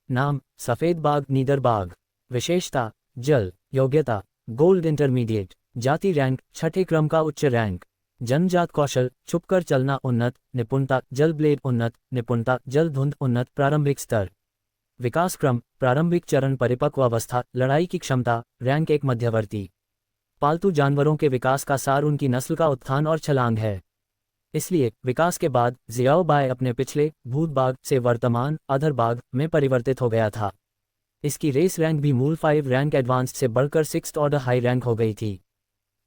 नाम सफ़ेद बाघ नीदर बाघ। विशेषता जल। योग्यता गोल्ड इंटरमीडिएट। जाति रैंक छठे क्रम का उच्च रैंक। जन्मजात कौशल छुपकर चलना उन्नत निपुणता, जल ब्लेड उन्नत निपुणता, जल धुंध उन्नत प्रारंभिक स्तर। विकास क्रम प्रारंभिक चरण परिपक्व अवस्था, लड़ाई की क्षमता रैंक 1 मध्यवर्ती। पालतू जानवरों के विकास का सार उनकी नस्ल का उत्थान और छलांग है। इसलिए विकास के बाद जियाओ बाई अपने पिछले भूत बाघ से वर्तमान अधर बाघ में परिवर्तित हो गया था। इसकी रेस रैंक भी मूल 5 रैंक एडवांस्ड से बढ़कर 6th ऑर्डर हाई रैंक हो गई थी।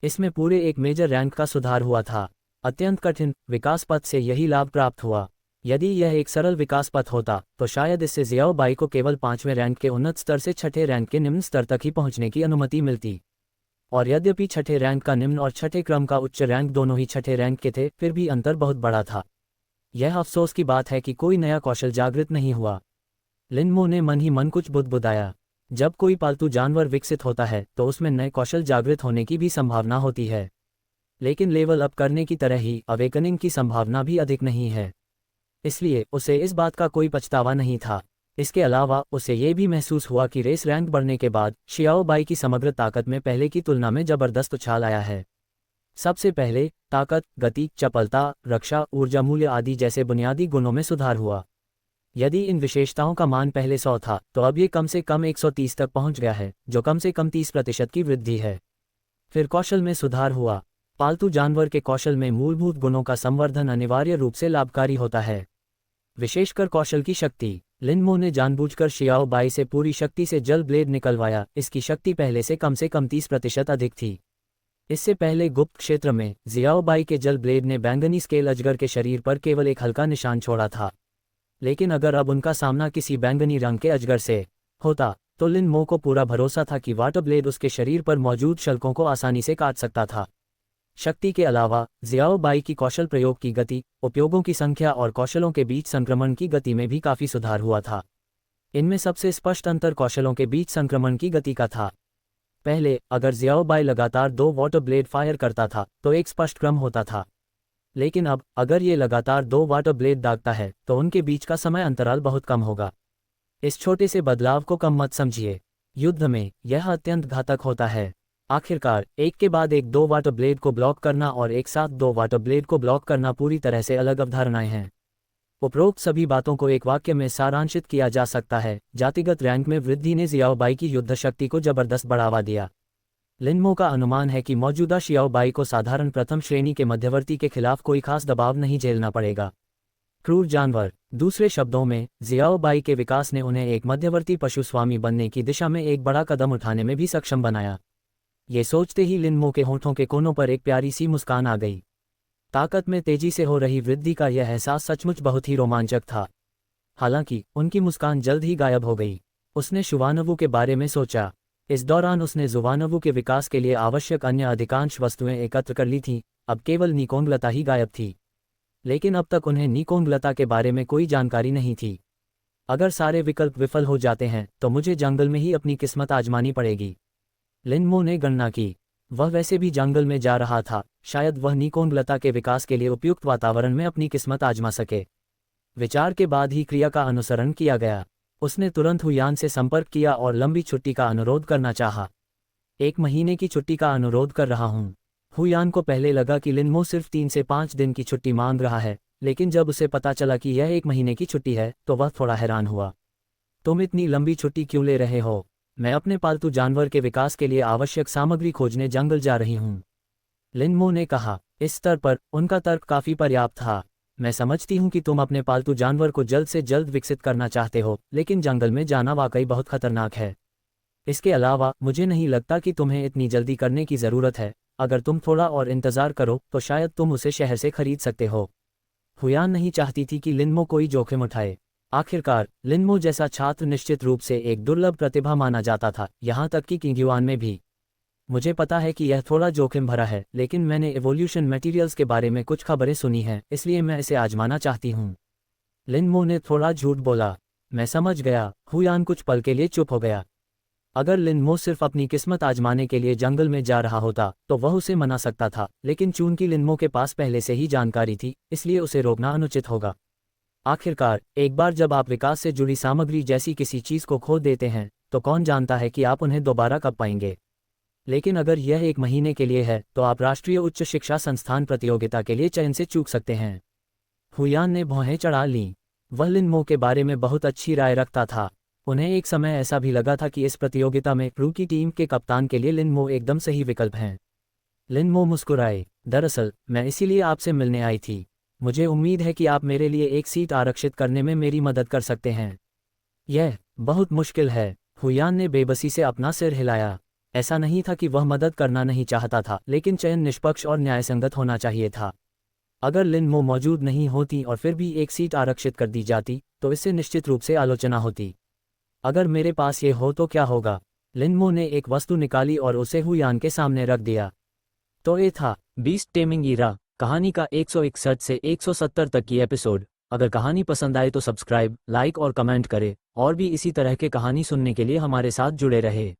इसमें पूरे एक मेजर रैंक का सुधार हुआ था। अत्यंत कठिन विकास पथ से यही लाभ प्राप्त हुआ। यदि यह एक सरल विकास पथ होता तो शायद इससे जियाओ बाई को केवल 5वें रैंक के उन्नत स्तर से छठे रैंक के निम्न स्तर तक ही पहुंचने की अनुमति मिलती। और यद्यपि छठे रैंक का निम्न और छठे क्रम का उच्च रैंक दोनों ही छठे रैंक के थे, फिर भी अंतर बहुत बड़ा था। यह अफसोस की बात है कि कोई नया कौशल जागृत नहीं हुआ। लिनमो ने मन ही मन कुछ बुदबुदाया। जब कोई पालतू जानवर विकसित होता है तो उसमें नए कौशल जागृत होने की भी संभावना होती है, लेकिन लेवल अप करने की तरह ही अवेकनिंग की संभावना भी अधिक नहीं है। इसलिए उसे इस बात का कोई पछतावा नहीं था। इसके अलावा उसे ये भी महसूस हुआ कि रेस रैंक बढ़ने के बाद शियाओ बाई की समग्र ताकत में पहले की तुलना में जबरदस्त उछाल आया है। सबसे पहले ताकत, गति, चपलता, रक्षा, ऊर्जा मूल्य आदि जैसे बुनियादी गुणों में सुधार हुआ। यदि इन विशेषताओं का मान पहले 100 था तो अब ये कम से कम 130 तक पहुंच गया है, जो कम से कम 30% की वृद्धि है। फिर कौशल में सुधार हुआ। पालतू जानवर के कौशल में मूलभूत गुणों का संवर्धन अनिवार्य रूप से लाभकारी होता है, विशेषकर कौशल की शक्ति। लिन मो ने जानबूझकर शियाओ बाई से पूरी शक्ति से जल ब्लेड निकलवाया। इसकी शक्ति पहले से कम 30% अधिक थी। इससे पहले गुप्त क्षेत्र में जियाओ बाई के जल ब्लेड ने बैंगनी स्केल अजगर के शरीर पर केवल एक हल्का निशान छोड़ा था। लेकिन अगर अब उनका सामना किसी बैंगनी रंग के अजगर से होता तो लिन मो को पूरा भरोसा था कि वाटर ब्लेड उसके शरीर पर मौजूद शल्कों को आसानी से काट सकता था। शक्ति के अलावा जियाओ बाई की कौशल प्रयोग की गति, उपयोगों की संख्या और कौशलों के बीच संक्रमण की गति में भी काफी सुधार हुआ था। इनमें सबसे स्पष्ट अंतर कौशलों के बीच संक्रमण की गति का था। पहले अगर जियाओ बाई लगातार 2 वाटर ब्लेड फायर करता था तो एक स्पष्ट क्रम होता था, लेकिन अब अगर ये लगातार 2 वाटर ब्लेड दागता है तो उनके बीच का समय अंतराल बहुत कम होगा। इस छोटे से बदलाव को कम मत समझिए, युद्ध में यह अत्यंत घातक होता है। आखिरकार एक के बाद एक 2 वाटर ब्लेड को ब्लॉक करना और एक साथ 2 वाटर ब्लेड को ब्लॉक करना पूरी तरह से अलग अवधारणाएं हैं। उपरोक्त सभी बातों को एक वाक्य में सारांशित किया जा सकता है। जातिगत रैंक में वृद्धि ने जियाओ बाई की युद्ध शक्ति को जबरदस्त बढ़ावा दिया। लिन मो का अनुमान है कि मौजूदा शियाओ बाई को साधारण प्रथम श्रेणी के मध्यवर्ती के खिलाफ कोई खास दबाव नहीं झेलना पड़ेगा। क्रूर जानवर, दूसरे शब्दों में जियाओ बाई के विकास ने उन्हें एक मध्यवर्ती पशु स्वामी बनने की दिशा में एक बड़ा कदम उठाने में भी सक्षम बनाया। ये सोचते ही लिन मो के होठों के कोनों पर एक प्यारी सी मुस्कान आ गई। ताकत में तेजी से हो रही वृद्धि का यह एहसास सचमुच बहुत ही रोमांचक था। हालांकि उनकी मुस्कान जल्द ही गायब हो गई। उसने शुवानवु के बारे में सोचा। इस दौरान उसने जुवानवु के विकास के लिए आवश्यक अन्य अधिकांश वस्तुएं एकत्र कर ली थीं। अब केवल निकोंगलता ही गायब थी, लेकिन अब तक उन्हें निकोंगलता के बारे में कोई जानकारी नहीं थी। अगर सारे विकल्प विफल हो जाते हैं तो मुझे जंगल में ही अपनी किस्मत आजमानी पड़ेगी। लिन मो ने गणना की। वह वैसे भी जंगल में जा रहा था, शायद वह निकोंगलता के विकास के लिए उपयुक्त वातावरण में अपनी किस्मत आजमा सके। विचार के बाद ही क्रिया का अनुसरण किया गया। उसने तुरंत हुयान से संपर्क किया और लंबी छुट्टी का अनुरोध करना चाहा। 1 महीने की छुट्टी का अनुरोध कर रहा हूँ। हुयान को पहले लगा कि लिन मो सिर्फ 3 से 5 दिन की छुट्टी मांग रहा है, लेकिन जब उसे पता चला कि यह 1 महीने की छुट्टी है तो वह थोड़ा हैरान हुआ। तुम इतनी लंबी छुट्टी क्यों ले रहे हो? मैं अपने पालतू जानवर के विकास के लिए आवश्यक सामग्री खोजने जंगल जा रही हूँ, लिन मो ने कहा। इस स्तर पर उनका तर्क काफी पर्याप्त था। मैं समझती हूँ कि तुम अपने पालतू जानवर को जल्द से जल्द विकसित करना चाहते हो, लेकिन जंगल में जाना वाकई बहुत खतरनाक है। इसके अलावा मुझे नहीं लगता कि तुम्हें इतनी जल्दी करने की ज़रूरत है। अगर तुम थोड़ा और इंतज़ार करो तो शायद तुम उसे शहर से खरीद सकते हो। हुयान नहीं चाहती थी कि लिन मो कोई जोखिम उठाए। आखिरकार लिन मो जैसा छात्र निश्चित रूप से एक दुर्लभ प्रतिभा माना जाता था, यहाँ तक कि किंगयुआन में भी। मुझे पता है कि यह थोड़ा जोखिम भरा है, लेकिन मैंने एवोल्यूशन मटेरियल्स के बारे में कुछ खबरें सुनी हैं, इसलिए मैं इसे आजमाना चाहती हूँ। लिन मो ने थोड़ा झूठ बोला। मैं समझ गया। हुयान कुछ पल के लिए चुप हो गया। अगर लिन मो सिर्फ अपनी किस्मत आजमाने के लिए जंगल में जा रहा होता तो वह उसे मना सकता था, लेकिन चूंकि लिन मो के पास पहले से ही जानकारी थी, इसलिए उसे रोकना अनुचित होगा। आखिरकार एक बार जब आप विकास से जुड़ी सामग्री जैसी किसी चीज को खो देते हैं तो कौन जानता है कि आप उन्हें दोबारा कब पाएंगे। लेकिन अगर यह 1 महीने के लिए है तो आप राष्ट्रीय उच्च शिक्षा संस्थान प्रतियोगिता के लिए चयन से चूक सकते हैं। हुयान ने भौहें चढ़ा लीं। वह लिन मो के बारे में बहुत अच्छी राय रखता था। उन्हें एक समय ऐसा भी लगा था कि इस प्रतियोगिता में रूकी टीम के कप्तान के लिए लिन मो एकदम सही विकल्प हैं। लिन मो मुस्कुराए। दरअसल मैं इसीलिए आपसे मिलने आई थी। मुझे उम्मीद है कि आप मेरे लिए एक सीट आरक्षित करने में मेरी मदद कर सकते हैं। यह बहुत मुश्किल है। हुयान ने बेबसी से अपना सिर हिलाया। ऐसा नहीं था कि वह मदद करना नहीं चाहता था, लेकिन चयन निष्पक्ष और न्यायसंगत होना चाहिए था। अगर लिन मो मौजूद नहीं होती और फिर भी एक सीट आरक्षित कर दी जाती तो इससे निश्चित रूप से आलोचना होती। अगर मेरे पास ये हो तो क्या होगा? लिन मो ने एक वस्तु निकाली और उसे हुयान के सामने रख दिया। तो ये था बीस्ट टेमिंग ईरा कहानी का 161 से 170 तक की एपिसोड। अगर कहानी पसंद आए तो सब्सक्राइब, लाइक और कमेंट करें, और भी इसी तरह के कहानी सुनने के लिए हमारे साथ जुड़े रहे।